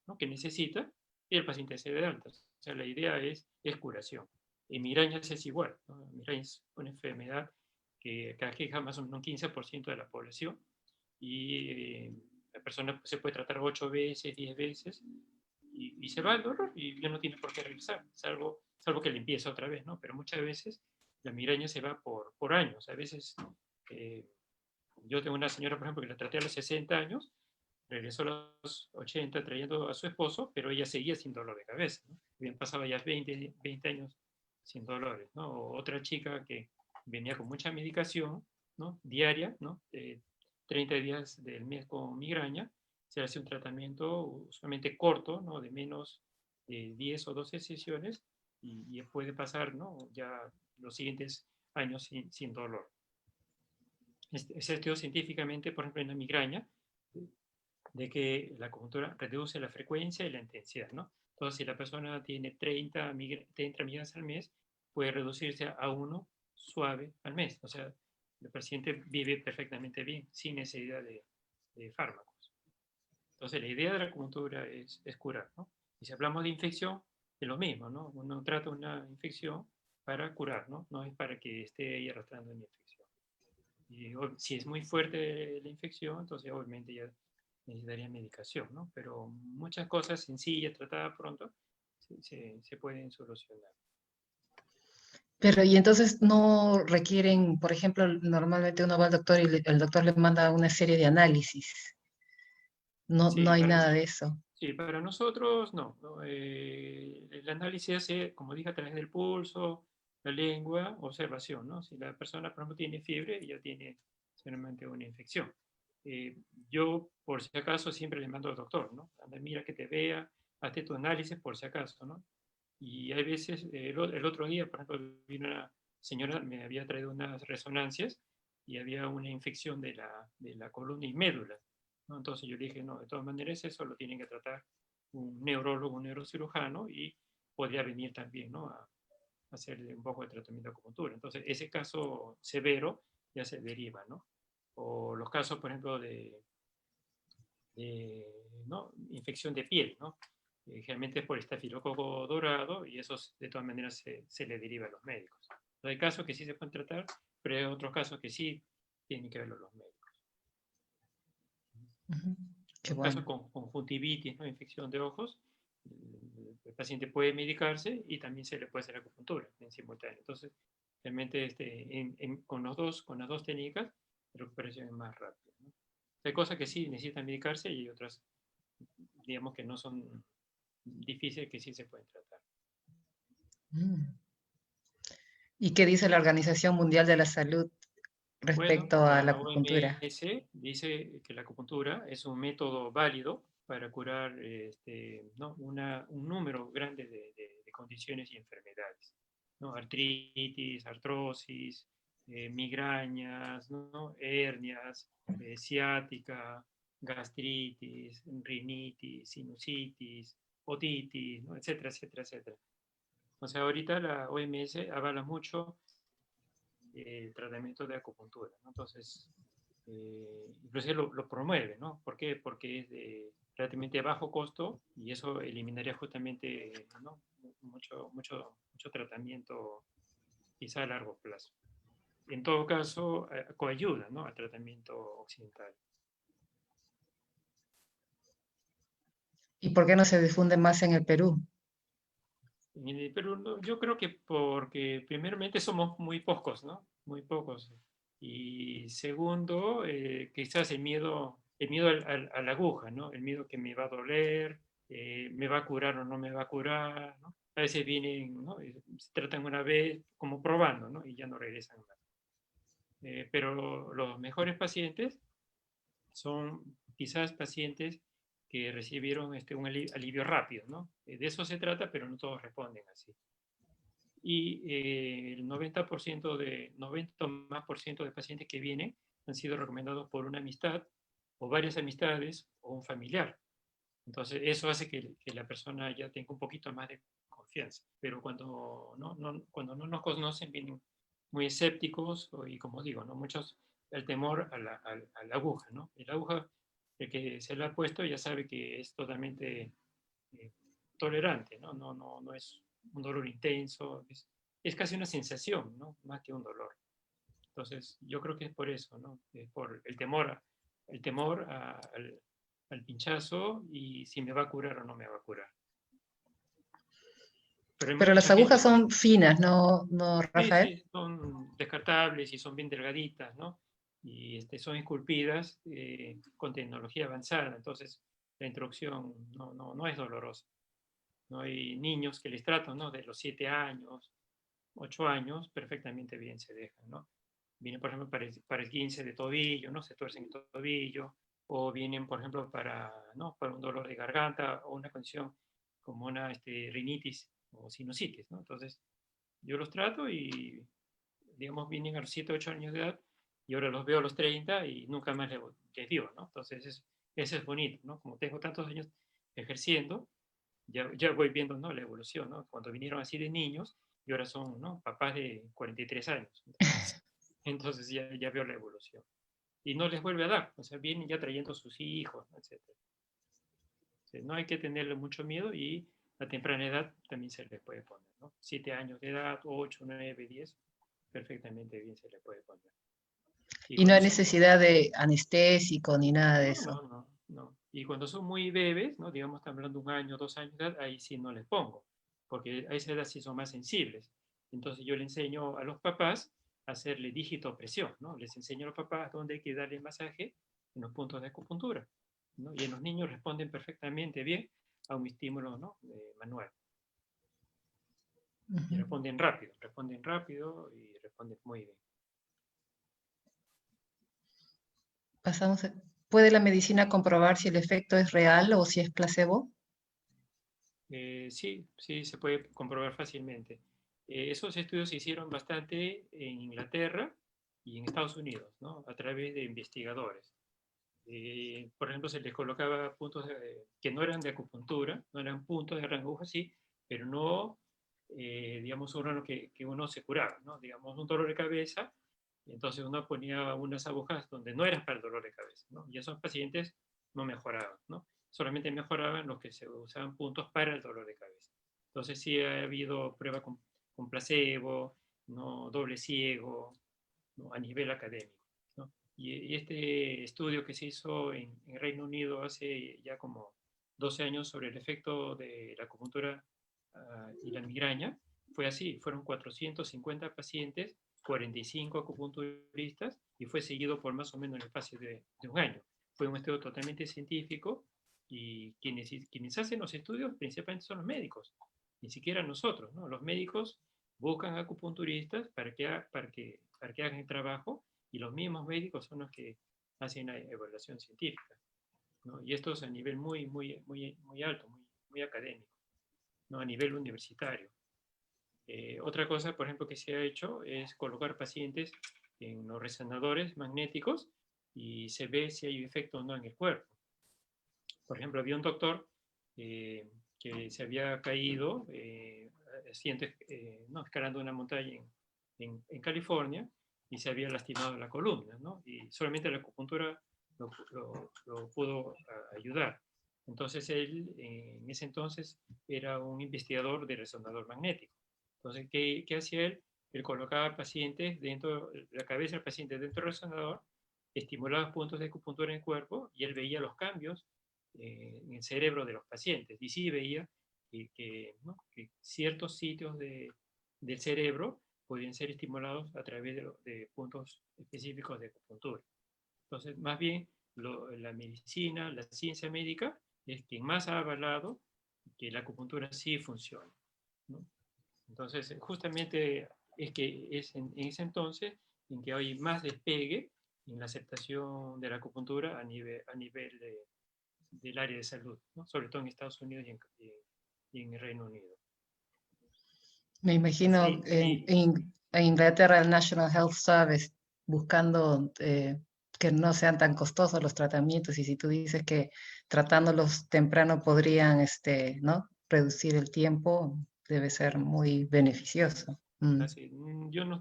¿no? que necesita, y el paciente se da de alta. O sea, la idea es curación. En migrañas es igual, ¿no? Migrañas es una enfermedad que aqueja más o menos un 15% de la población y la persona se puede tratar 8 veces, 10 veces y se va el dolor y ya no tiene por qué regresar, salvo que le empieza otra vez, ¿no? Pero muchas veces la migraña se va por años. A veces, yo tengo una señora, por ejemplo, que la traté a los 60 años, regresó a los 80 trayendo a su esposo, pero ella seguía sin dolor de cabeza, ¿no? Habían pasado ya 20 años sin dolores, ¿no? O otra chica que venía con mucha medicación, ¿no? Diaria, ¿no? 30 días del mes con migraña, se hace un tratamiento usualmente corto, ¿no? De menos de 10 o 12 sesiones y puede pasar, ¿no? Ya los siguientes años sin dolor. Se estudió científicamente, por ejemplo, en la migraña, de que la acupuntura reduce la frecuencia y la intensidad, ¿no? Entonces, si la persona tiene 30 migrañas al mes, puede reducirse a 1 suave al mes. O sea, el paciente vive perfectamente bien, sin necesidad de fármacos. Entonces, la idea de la acupuntura es curar, ¿no? Y si hablamos de infección, es lo mismo, ¿no? Uno trata una infección para curar, ¿no? No es para que esté ahí arrastrando una infección. Y si es muy fuerte la infección, entonces obviamente ya necesitaría medicación, ¿no? Pero muchas cosas sencillas, tratadas pronto, se pueden solucionar. Pero y entonces no requieren, por ejemplo, normalmente uno va al doctor y el doctor le manda una serie de análisis. No, no Sí, hay nada de eso. sí, para nosotros no. ¿No? El análisis se hace, como dije, a través del pulso, la lengua, observación, ¿no? Si la persona, por ejemplo, tiene fiebre, ya tiene seguramente una infección. Eh, yo, por si acaso, siempre le mando al doctor, ¿no? Anda, mira que te vea, hazte tu análisis por si acaso, ¿no? Y hay veces, el otro día, por ejemplo, vino una señora, me había traído unas resonancias y había una infección de la columna y médula, ¿no? Entonces yo dije, no, de todas maneras eso lo tienen que tratar un neurólogo, un neurocirujano y podría venir también, ¿no? A hacerle un poco de tratamiento de acupuntura. Entonces ese caso severo ya se deriva, ¿no? O los casos, por ejemplo, ¿no? Infección de piel, ¿no? Generalmente es por estafilococo dorado y eso de todas maneras se le deriva a los médicos. Hay casos que sí se pueden tratar, pero hay otros casos que sí tienen que verlo los médicos. Ujú. Qué En caso bueno. con conjuntivitis, ¿no? Infección de ojos, el paciente puede medicarse y también se le puede hacer acupuntura en simultáneo. Entonces, realmente con las dos técnicas, la recuperación es más rápida, ¿no? Hay cosas que sí necesitan medicarse y otras, digamos, que no son difíciles, que sí se pueden tratar. Mm. ¿Y qué dice la Organización Mundial de la Salud Bueno, respecto a la la acupuntura? OMS dice que la acupuntura es un método válido para curar ¿no? un número grande de condiciones y enfermedades, ¿no? Artritis, artrosis, migrañas, ¿no? Hernias, ciática, gastritis, rinitis, sinusitis, otitis, ¿no? Etcétera, etcétera, etcétera. O sea, ahorita la OMS avala mucho el tratamiento de acupuntura, ¿no? Entonces, inclusive lo promueve, ¿no? ¿Por qué? Porque es de relativamente bajo costo y eso eliminaría justamente, ¿no? Mucho tratamiento quizá a largo plazo. En todo caso, coayuda, ¿no? Al tratamiento occidental. ¿Y por qué no se difunde más en el Perú? Pero yo creo que porque primeramente somos muy pocos, ¿no? Muy pocos. Y segundo, quizás el miedo a la aguja, ¿no? El miedo que me va a doler, me va a curar o no me va a curar, ¿no? A veces vienen, ¿no? Se tratan una vez como probando, ¿no? Y ya no regresan más. Pero los mejores pacientes son quizás pacientes que recibieron un alivio rápido, ¿no? De eso se trata, pero no todos responden así. Y el 90 más por ciento de pacientes que vienen han sido recomendados por una amistad o varias amistades o un familiar. Entonces eso hace que la persona ya tenga un poquito más de confianza. Pero cuando no nos conocen vienen muy escépticos y como digo, ¿no? Muchos el temor a la aguja, ¿no? El aguja, el que se la ha puesto ya sabe que es totalmente eh, tolerante, ¿no? No es un dolor intenso, es casi una sensación, ¿no? Más que un dolor. Entonces, yo creo que es por eso, ¿no? Es por el temor al pinchazo y si me va a curar o no me va a curar. Pero hay Pero las mucha agujas gente, son finas, ¿no, no, sí, Rafael? sí, son descartables y son bien delgaditas, ¿no? Y son esculpidas con tecnología avanzada, entonces la introducción no es dolorosa. ¿No? Hay niños que les tratan, ¿no? De los 7 años, 8 años, perfectamente bien se dejan, ¿no? Vienen, por ejemplo, para el 15 de tobillo, ¿no? Se tuercen el tobillo, o vienen, por ejemplo, ¿no? Para un dolor de garganta o una condición como una rinitis o sinusitis, ¿no? Entonces, yo los trato y, digamos, vienen a los 7, 8 años de edad y ahora los veo a los 30 y nunca más les dio, ¿no? Entonces, eso es bonito, ¿no? Como tengo tantos años ejerciendo, ya voy viendo, ¿no? La evolución, ¿no? Cuando vinieron así de niños y ahora son, ¿no? Papás de 43 años. Entonces ya veo la evolución. Y no les vuelve a dar, o sea, vienen ya trayendo sus hijos, etc. O sea, no hay que tenerle mucho miedo y a temprana edad también se les puede poner, ¿no? 7 años de edad, 8, 9, 10, perfectamente bien se le puede poner. Y Y no con hay eso, necesidad de anestésico ni nada de no, eso. no. Y cuando son muy bebés, ¿no? Digamos, están hablando de 1 año, 2 años de edad, ahí sí no les pongo, porque a esa edad sí son más sensibles. Entonces yo le enseño a los papás a hacerle dígito-presión, ¿no? Les enseño a los papás dónde hay que darle masaje en los puntos de acupuntura, ¿no? Y en los niños responden perfectamente bien a un estímulo, ¿no? Manual. Y responden rápido y responden muy bien. Pasamos ¿Puede la medicina comprobar si el efecto es real o si es placebo? Sí, sí, se puede comprobar fácilmente. Esos estudios se hicieron bastante en Inglaterra y en Estados Unidos, ¿no? A través de investigadores. Por ejemplo, se les colocaba puntos que no eran de acupuntura, no eran puntos de aguja, sí, pero no, digamos, un órgano que uno se curaba, ¿no? Digamos, un dolor de cabeza, y entonces uno ponía unas agujas donde no eran para el dolor de cabeza, ¿no? Y esos pacientes no mejoraban, ¿no? Solamente mejoraban los que se usaban puntos para el dolor de cabeza. Entonces sí ha habido pruebas con placebo, ¿no? Doble ciego, ¿no? A nivel académico, ¿no? Y este estudio que se hizo en Reino Unido hace ya como 12 años sobre el efecto de la acupuntura y la migraña, fue así, fueron 450 pacientes, 45 acupunturistas, y fue seguido por más o menos el espacio de 1 año. Fue un estudio totalmente científico, y quienes hacen los estudios principalmente son los médicos, ni siquiera nosotros, ¿no? Los médicos buscan acupunturistas para que hagan el trabajo, y los mismos médicos son los que hacen la evaluación científica, ¿no? Y esto es a nivel muy alto, muy académico, ¿no? A nivel universitario. Otra cosa, por ejemplo, que se ha hecho es colocar pacientes en los resonadores magnéticos y se ve si hay efecto o no en el cuerpo. Por ejemplo, había un doctor que se había caído no, escalando una montaña en California, y se había lastimado la columna, ¿no? Y solamente la acupuntura lo pudo ayudar. Entonces él, en ese entonces, era un investigador de resonador magnético. Entonces, ¿qué hacía él? Él colocaba pacientes dentro, la cabeza del paciente dentro del resonador, estimulaba puntos de acupuntura en el cuerpo, y él veía los cambios en el cerebro de los pacientes. Y sí veía ¿no? que ciertos sitios del cerebro podían ser estimulados a través de puntos específicos de acupuntura. Entonces, más bien, la medicina, la ciencia médica, es quien más ha avalado que la acupuntura sí funciona, ¿no? Entonces, justamente es que es en ese entonces en que hay más despegue en la aceptación de la acupuntura a nivel del área de salud, ¿no? Sobre todo en Estados Unidos y en el Reino Unido. Me imagino en Inglaterra el National Health Service buscando que no sean tan costosos los tratamientos, y si tú dices que tratándolos temprano podrían, ¿no? reducir el tiempo, debe ser muy beneficioso. Así, yo no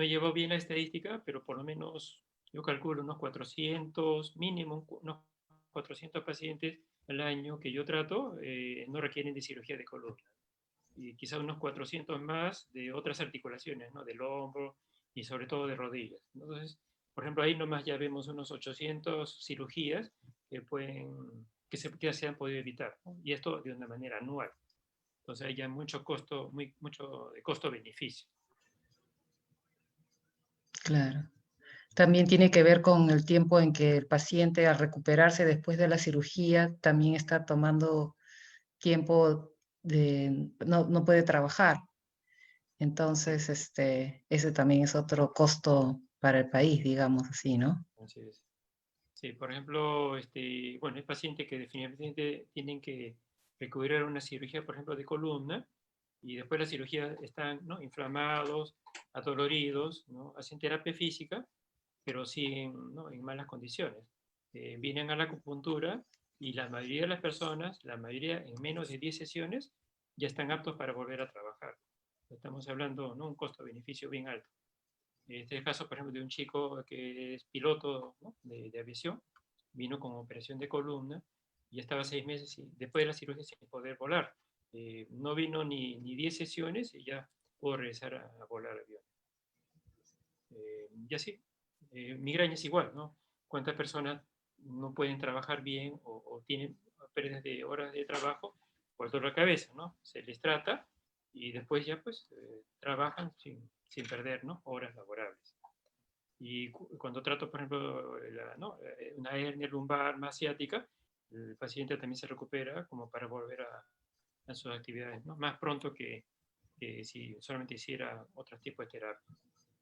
llevo bien la estadística, pero por lo menos yo calculo unos 400, mínimo unos 400 pacientes al año que yo trato no requieren de cirugía de columna. Y quizá unos 400 más de otras articulaciones, ¿no? Del hombro y sobre todo de rodillas. Entonces, por ejemplo, ahí nomás ya vemos unos 800 cirugías que se han podido evitar, ¿no? Y esto de una manera anual. Entonces hay ya mucho de costo-beneficio. Claro. También tiene que ver con el tiempo en que el paciente, al recuperarse después de la cirugía, también está tomando tiempo no puede trabajar. Entonces, ese también es otro costo para el país, digamos así, ¿no? Así es. Sí, por ejemplo, bueno, hay pacientes que definitivamente tienen que recurrir a una cirugía, por ejemplo, de columna, y después de la cirugía están, ¿no? inflamados, adoloridos, ¿no? Hacen terapia física, pero siguen, ¿no? en malas condiciones. Vienen a la acupuntura, y la mayoría de las personas, la mayoría en menos de 10 sesiones, ya están aptos para volver a trabajar. Estamos hablando, ¿no? Un costo-beneficio bien alto. Este es el caso, por ejemplo, de un chico que es piloto, ¿no? de aviación, vino con operación de columna y estaba 6 meses después de la cirugía sin poder volar. No vino ni 10 sesiones y ya pudo regresar a volar avión. Y así, migraña es igual, ¿no? ¿Cuántas personas no pueden trabajar bien o tienen pérdidas de horas de trabajo por dolor de cabeza, ¿no? Se les trata y después ya pues trabajan sin perder, ¿no? Horas laborables. Y cuando trato, por ejemplo, ¿no? Una hernia lumbar más ciática, el paciente también se recupera como para volver a sus actividades, ¿no? Más pronto que si solamente hiciera otro tipo de terapia.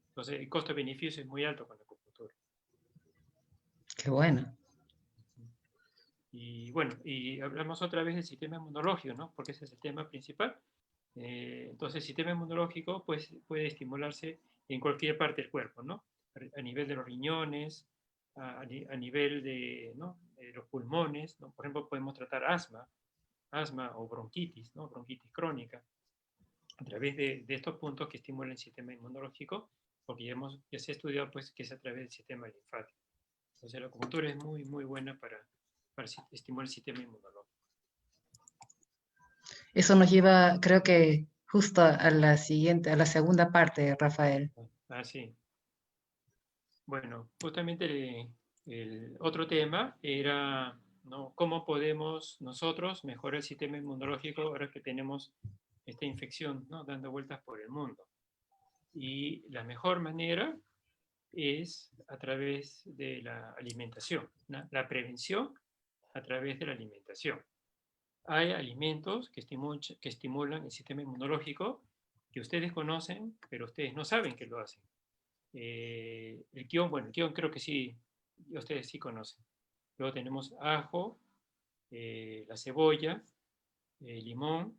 Entonces, el costo-beneficio es muy alto con la acupuntura. Qué bueno. Y bueno, y hablamos otra vez del sistema inmunológico, ¿no? Porque ese es el tema principal. Entonces, el sistema inmunológico pues, puede estimularse en cualquier parte del cuerpo, ¿no? A nivel de los riñones, a nivel de, ¿no? de los pulmones, ¿no? Por ejemplo, podemos tratar asma o bronquitis, ¿no? Bronquitis crónica, a través de estos puntos que estimulan el sistema inmunológico, porque ya se ha estudiado pues, que es a través del sistema linfático. Entonces, la acupuntura es muy, muy buena para estimular el sistema inmunológico. Eso nos lleva, creo que justo a la siguiente, a la segunda parte, Rafael. Ah, sí. Bueno, justamente el otro tema era, ¿no? cómo podemos nosotros mejorar el sistema inmunológico ahora que tenemos esta infección, ¿no? dando vueltas por el mundo. Y la mejor manera es a través de la alimentación, ¿no? La prevención a través de la alimentación. Hay alimentos que estimulan el sistema inmunológico que ustedes conocen, pero ustedes no saben que lo hacen. El kion, bueno, el kion creo que sí, ustedes sí conocen. Luego tenemos ajo, la cebolla, limón,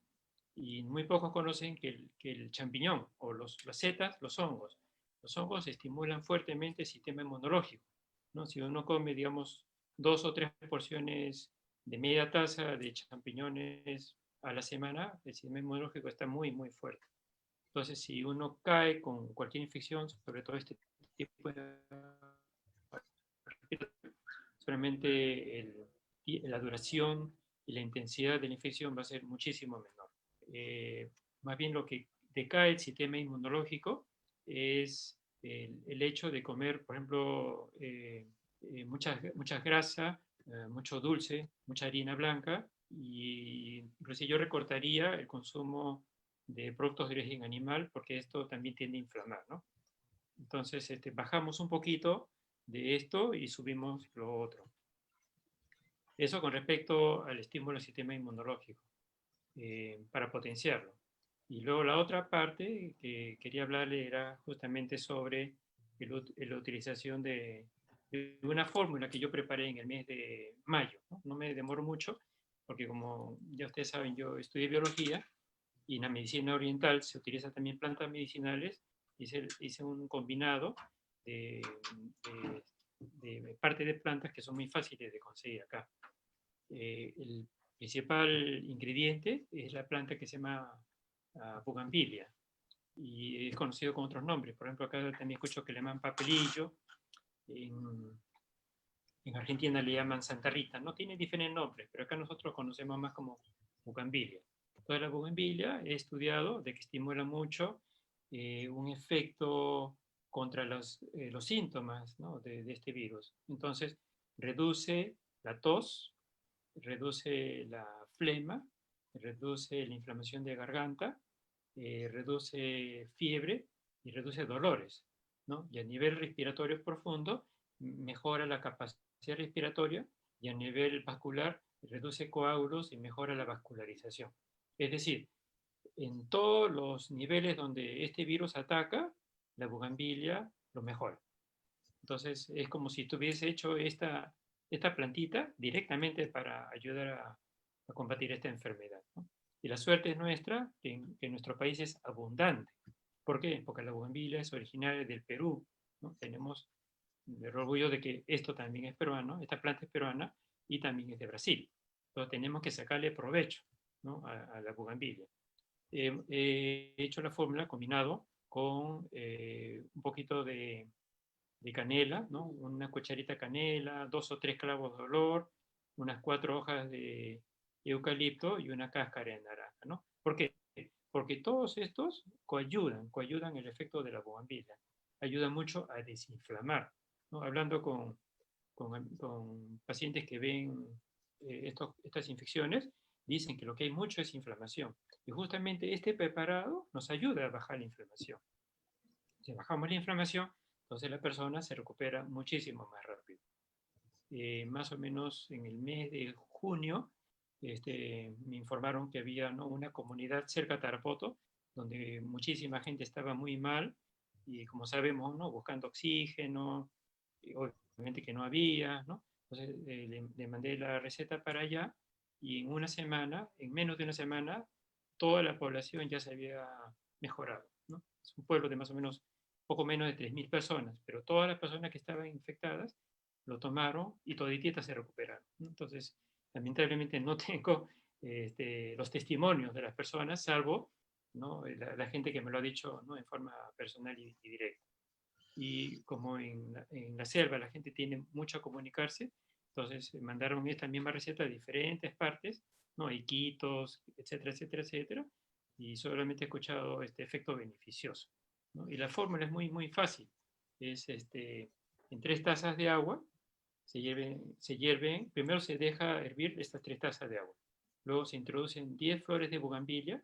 y muy pocos conocen que el champiñón o las setas, los hongos estimulan fuertemente el sistema inmunológico, ¿no? Si uno come, digamos, 2 o 3 porciones de media taza de champiñones a la semana, el sistema inmunológico está muy, muy fuerte. Entonces, si uno cae con cualquier infección, sobre todo este tipo de... solamente la duración y la intensidad de la infección va a ser muchísimo menor. Más bien lo que decae el sistema inmunológico es el hecho de comer, por ejemplo, mucha grasa, mucho dulce, mucha harina blanca, y incluso yo recortaría el consumo de productos de origen animal porque esto también tiende a inflamar, ¿no? Entonces bajamos un poquito de esto y subimos lo otro. Eso con respecto al estímulo del sistema inmunológico, para potenciarlo. Y luego la otra parte que quería hablarle era justamente sobre la utilización de una fórmula que yo preparé en el mes de mayo. No me demoro mucho, porque como ya ustedes saben, yo estudié biología y en la medicina oriental se utilizan también plantas medicinales. Hice un combinado de, de parte de plantas que son muy fáciles de conseguir acá. El principal ingrediente es la planta que se llama bugambilia y es conocido con otros nombres. Por ejemplo, acá también escucho que le llaman papelillo, en Argentina le llaman Santa Rita. No tiene diferentes nombres, pero acá nosotros conocemos más como bugambilia. Toda la bugambilia he estudiado de que estimula mucho un efecto contra los síntomas, ¿no? de este virus. Entonces, reduce la tos, reduce la flema, reduce la inflamación de garganta, reduce fiebre y reduce dolores, ¿no? Y a nivel respiratorio profundo mejora la capacidad respiratoria y a nivel vascular reduce coágulos y mejora la vascularización. Es decir, en todos los niveles donde este virus ataca, la bugambilia lo mejora. Entonces es como si tuviese hecho esta plantita directamente para ayudar a combatir esta enfermedad, ¿no? Y la suerte es nuestra, que nuestro país es abundante. ¿Por qué? Porque la bugambilia es originaria del Perú, ¿no? Tenemos el orgullo de que esto también es peruano, esta planta es peruana y también es de Brasil. Entonces tenemos que sacarle provecho, ¿no? a la bugambilia. He hecho la fórmula combinado con un poquito de canela, ¿no? Una cucharita de canela, 2 o 3 clavos de olor, unas 4 hojas de eucalipto y una cáscara de naranja, ¿no? ¿Por qué? Porque todos estos coayudan el efecto de la bugambilia. Ayudan mucho a desinflamar, ¿no? Hablando con con pacientes que ven estas infecciones, dicen que lo que hay mucho es inflamación. Y justamente este preparado nos ayuda a bajar la inflamación. Si bajamos la inflamación, entonces la persona se recupera muchísimo más rápido. Más o menos en el mes de junio, me informaron que había, ¿no?, una comunidad cerca de Tarapoto, donde muchísima gente estaba muy mal, y como sabemos, ¿no?, buscando oxígeno, y obviamente que no había, ¿no? Entonces le mandé la receta para allá, y en una semana, en menos de una semana, toda la población ya se había mejorado, ¿no? Es un pueblo de más o menos poco menos de 3.000 personas, pero todas las personas que estaban infectadas lo tomaron y todititas se recuperaron, ¿no? Entonces, lamentablemente no tengo los testimonios de las personas, salvo, ¿no?, la gente que me lo ha dicho, ¿no?, en forma personal y directa. Y como en la selva la gente tiene mucho a comunicarse, entonces mandaron esta misma receta a diferentes partes, ¿no?, Iquitos, etcétera, etcétera, etcétera, y solamente he escuchado este efecto beneficioso, ¿no? Y la fórmula es muy, muy fácil. Es en 3 tazas de agua, se hierven, primero se deja hervir estas 3 tazas de agua. Luego se introducen 10 flores de bugambilla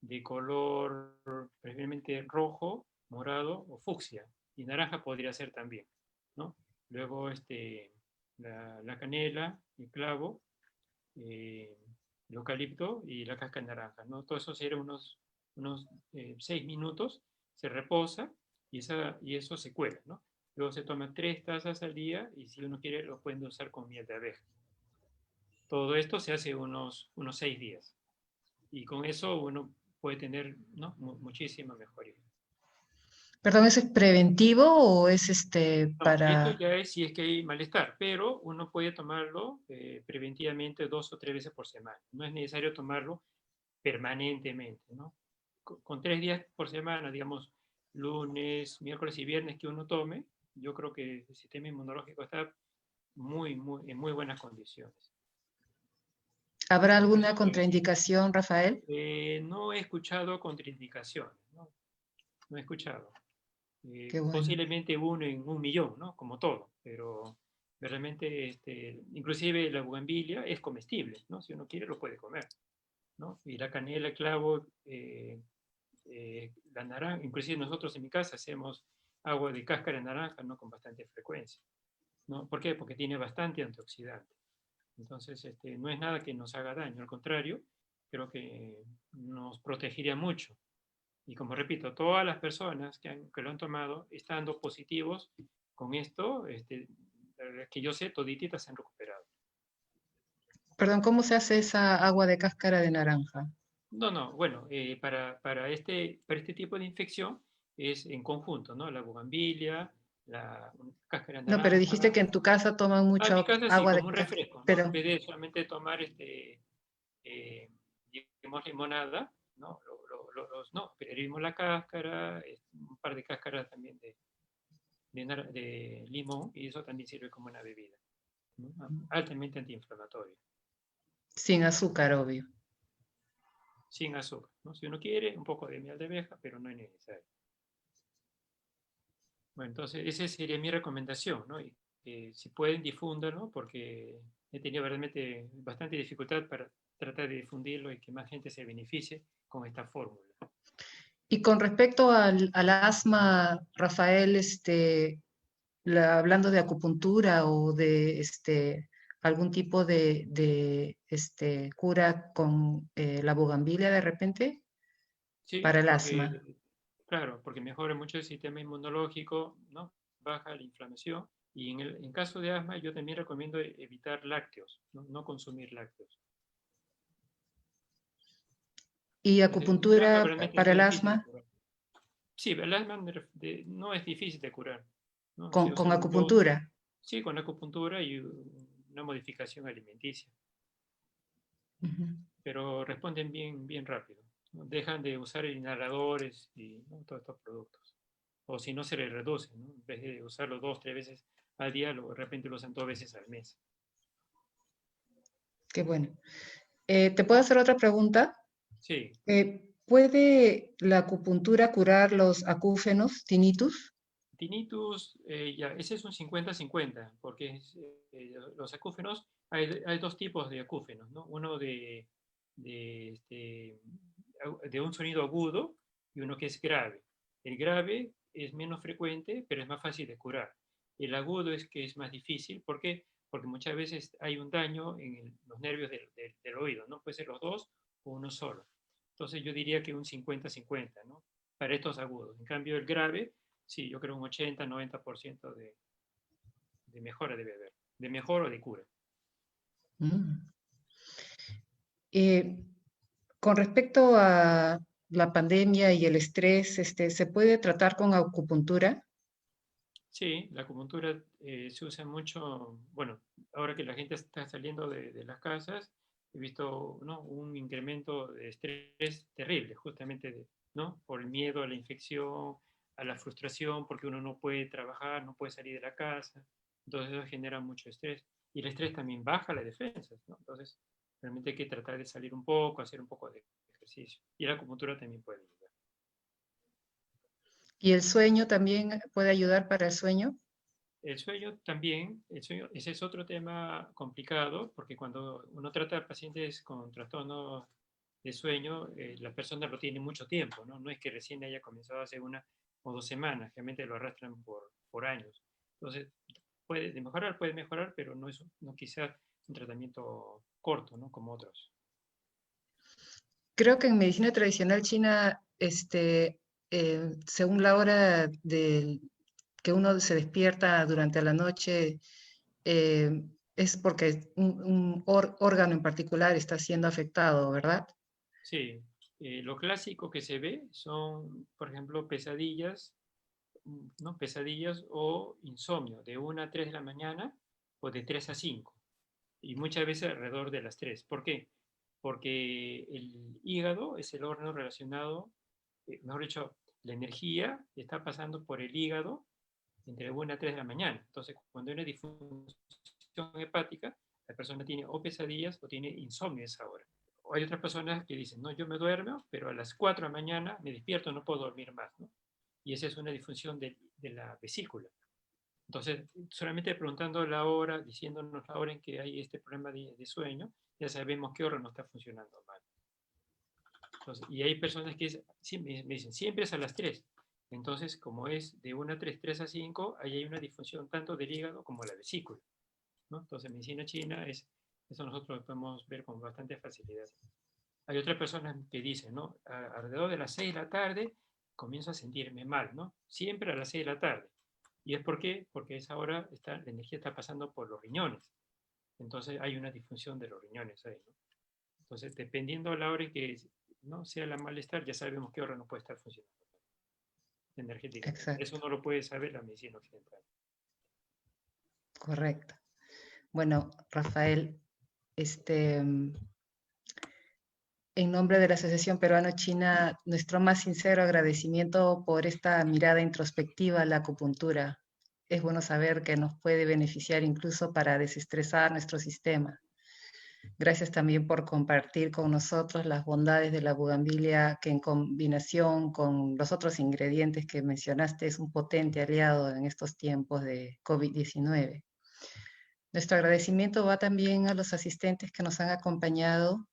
de color preferiblemente rojo, morado o fucsia, y naranja podría ser también, ¿no? Luego la canela, el clavo, el eucalipto y la cáscara de naranja, ¿no? Todo eso sería unos 6 minutos, se reposa y eso se cuela, ¿no? Luego se toman 3 tazas al día y si uno quiere lo pueden usar con miel de abeja. Todo esto se hace unos 6 días y con eso uno puede tener, ¿no?, muchísima mejoría. Perdón, ¿eso es preventivo o es No, esto para...? ya es si es que hay malestar, pero uno puede tomarlo preventivamente 2 o 3 veces por semana. No es necesario tomarlo permanentemente, ¿no? Con 3 días por semana, digamos, lunes, miércoles y viernes que uno tome, yo creo que el sistema inmunológico está en muy buenas condiciones. ¿Habrá Eso alguna es preventivo. contraindicación, Rafael? No he escuchado contraindicaciones, ¿no? No he escuchado. Qué bueno. Posiblemente uno en 1.000.000, ¿no?, como todo, pero realmente, inclusive la bugambilia es comestible, ¿no? Si uno quiere lo puede comer, ¿no? Y la canela, el clavo, la naranja, inclusive nosotros en mi casa hacemos agua de cáscara de naranja, ¿no?, con bastante frecuencia, ¿no? ¿Por qué? Porque tiene bastante antioxidante. Entonces, no es nada que nos haga daño, al contrario, creo que nos protegería mucho. Y como repito, todas las personas que lo han tomado, estando positivos con esto, que yo sé, todititas se han recuperado. Perdón, ¿cómo se hace esa agua de cáscara de naranja? No, bueno, para este tipo de infección es en conjunto, ¿no? La bugambilia, la cáscara de No, pero dijiste naranja. que en tu casa toman En mi mucha casa sí, agua de como un cáscara, refresco, ¿no? En pero, vez de solamente tomar eh, digamos, limonada, ¿no? No, pero hervimos la cáscara, un par de cáscaras también de limón, y eso también sirve como una bebida, ¿no? Altamente antiinflamatoria, sin azúcar, obvio. sin azúcar, ¿no? Si uno quiere, un poco de miel de abeja, pero no es necesario. Bueno, entonces esa sería mi recomendación, ¿no? Y, si pueden, difúndanlo, porque he tenido realmente bastante dificultad para tratar de difundirlo y que más gente se beneficie con esta fórmula. Y con respecto al asma, Rafael, hablando de acupuntura o de algún tipo de cura con la bugambilia de repente Sí, para el asma. porque, claro, porque mejora mucho el sistema inmunológico, ¿no? Baja la inflamación. Y en caso de asma, yo también recomiendo evitar lácteos, ¿no? No consumir lácteos. Y El asma acupuntura realmente para no es el difícil de asma curar. Sí, el asma no es difícil de curar, ¿no? con acupuntura. Sí, con acupuntura y una modificación alimenticia, Ujú. pero responden bien, bien rápido, ¿no? Dejan de usar inhaladores y, ¿no?, todos estos productos. O si no, se les reduce, ¿no? En vez de usarlo 2, 3 veces al día, de repente lo usan 2 veces al mes. Qué bueno. ¿Te puedo hacer otra pregunta? Sí, ¿Puede la acupuntura curar los acúfenos, tinnitus? tinnitus, ya, ese es un 50-50, porque los acúfenos, hay dos tipos de acúfenos, ¿no? Uno de un sonido agudo y uno que es grave. El grave es menos frecuente, pero es más fácil de curar. El agudo es que es más difícil, ¿por qué? Porque muchas veces hay un daño en los nervios del oído, ¿no? Puede ser los dos o uno solo. Entonces yo diría que un 50-50, ¿no? Para estos agudos. En cambio, el grave, sí, yo creo un 80-90% de mejora debe haber, de mejora o de cura. Mm. Eh, con respecto a la pandemia y el estrés, ¿se puede tratar con acupuntura? Sí, la acupuntura se usa mucho, bueno, ahora que la gente está saliendo de las casas, he visto, ¿no?, un incremento de estrés terrible, justamente ¿no?, por el miedo a la infección, a la frustración, porque uno no puede trabajar, no puede salir de la casa, entonces eso genera mucho estrés. Y el estrés también baja las defensas, ¿no? Entonces, realmente hay que tratar de salir un poco, hacer un poco de ejercicio. Y la acupuntura también puede ayudar. ¿Y el sueño también puede ayudar para el sueño? El sueño también, ese es otro tema complicado, porque cuando uno trata a pacientes con trastornos de sueño, la persona lo tiene mucho tiempo, ¿no? No es que recién haya comenzado hace 1 o 2 semanas, realmente lo arrastran por años. Entonces, puede mejorar, pero no quizás un tratamiento corto, ¿no? Como otros. Creo que en medicina tradicional china, según la hora que uno se despierta durante la noche, eh, es porque un órgano en particular está siendo afectado, ¿verdad? Sí, lo clásico que se ve son, por ejemplo, pesadillas, ¿no? Pesadillas o insomnio de 1 a 3 de la mañana o de 3 a 5 y muchas veces alrededor de las 3. ¿Por qué? Porque el hígado es el órgano relacionado, mejor dicho, la energía está pasando por el hígado entre 1 a 3 de la mañana. Entonces, cuando hay una disfunción hepática, la persona tiene o pesadillas o tiene insomnio a esa hora. O hay otras personas que dicen, no, yo me duermo, pero a las 4 de la mañana me despierto, no puedo dormir más, ¿no? Y esa es una disfunción de la vesícula. Entonces, solamente preguntando la hora, diciéndonos la hora en que hay este problema de sueño, ya sabemos qué órgano está funcionando mal. Entonces, y hay personas que me dicen, siempre es a las 3. Entonces, como es de 1 a 3, 3 a 5, ahí hay una disfunción tanto del hígado como de la vesícula, ¿no? Entonces, en medicina china, eso nosotros lo podemos ver con bastante facilidad. Hay otras personas que dicen, ¿no? Alrededor de las 6 de la tarde comienzo a sentirme mal, ¿no? Siempre a las 6 de la tarde. ¿Y es por qué? Porque a esa hora la energía está pasando por los riñones. Entonces hay una disfunción de los riñones ahí, ¿no? Entonces, dependiendo de la hora en que no sea la malestar, ya sabemos qué órgano puede estar funcionando energéticamente. Eso Exacto, no lo puede saber la medicina occidental. correcto. Bueno, Rafael, este, en nombre de la Asociación Peruano-China, nuestro más sincero agradecimiento por esta mirada introspectiva a la acupuntura. Es bueno saber que nos puede beneficiar incluso para desestresar nuestro sistema. Gracias también por compartir con nosotros las bondades de la bugambilia, que en combinación con los otros ingredientes que mencionaste es un potente aliado en estos tiempos de COVID-19. Nuestro agradecimiento va también a los asistentes que nos han acompañado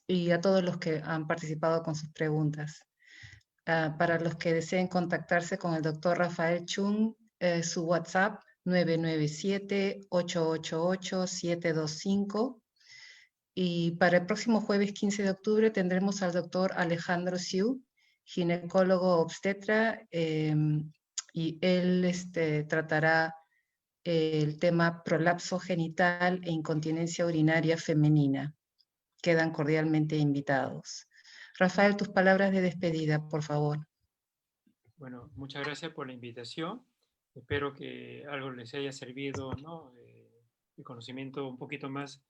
y a todos los que han participado con sus preguntas. Para los que deseen contactarse con el doctor Rafael Chung, su WhatsApp 997-888-725. Y para el próximo jueves 15 de octubre tendremos al doctor Alejandro Siu, ginecólogo obstetra, y él tratará el tema prolapso genital e incontinencia urinaria femenina. Quedan cordialmente invitados. Rafael, tus palabras de despedida, por favor. Bueno, muchas gracias por la invitación. Espero que algo les haya servido, ¿no? El conocimiento un poquito más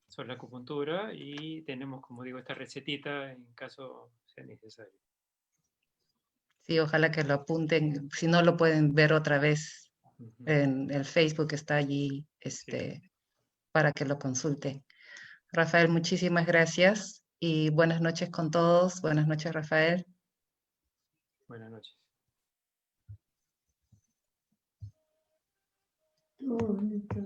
sobre la acupuntura y tenemos, como digo, esta recetita en caso sea necesario. Sí, ojalá que lo apunten. Si no, lo pueden ver otra vez Ujú. en el Facebook, está allí Sí, para que lo consulten. Rafael, muchísimas gracias y buenas noches con todos. Buenas noches, Rafael. buenas noches. bonito.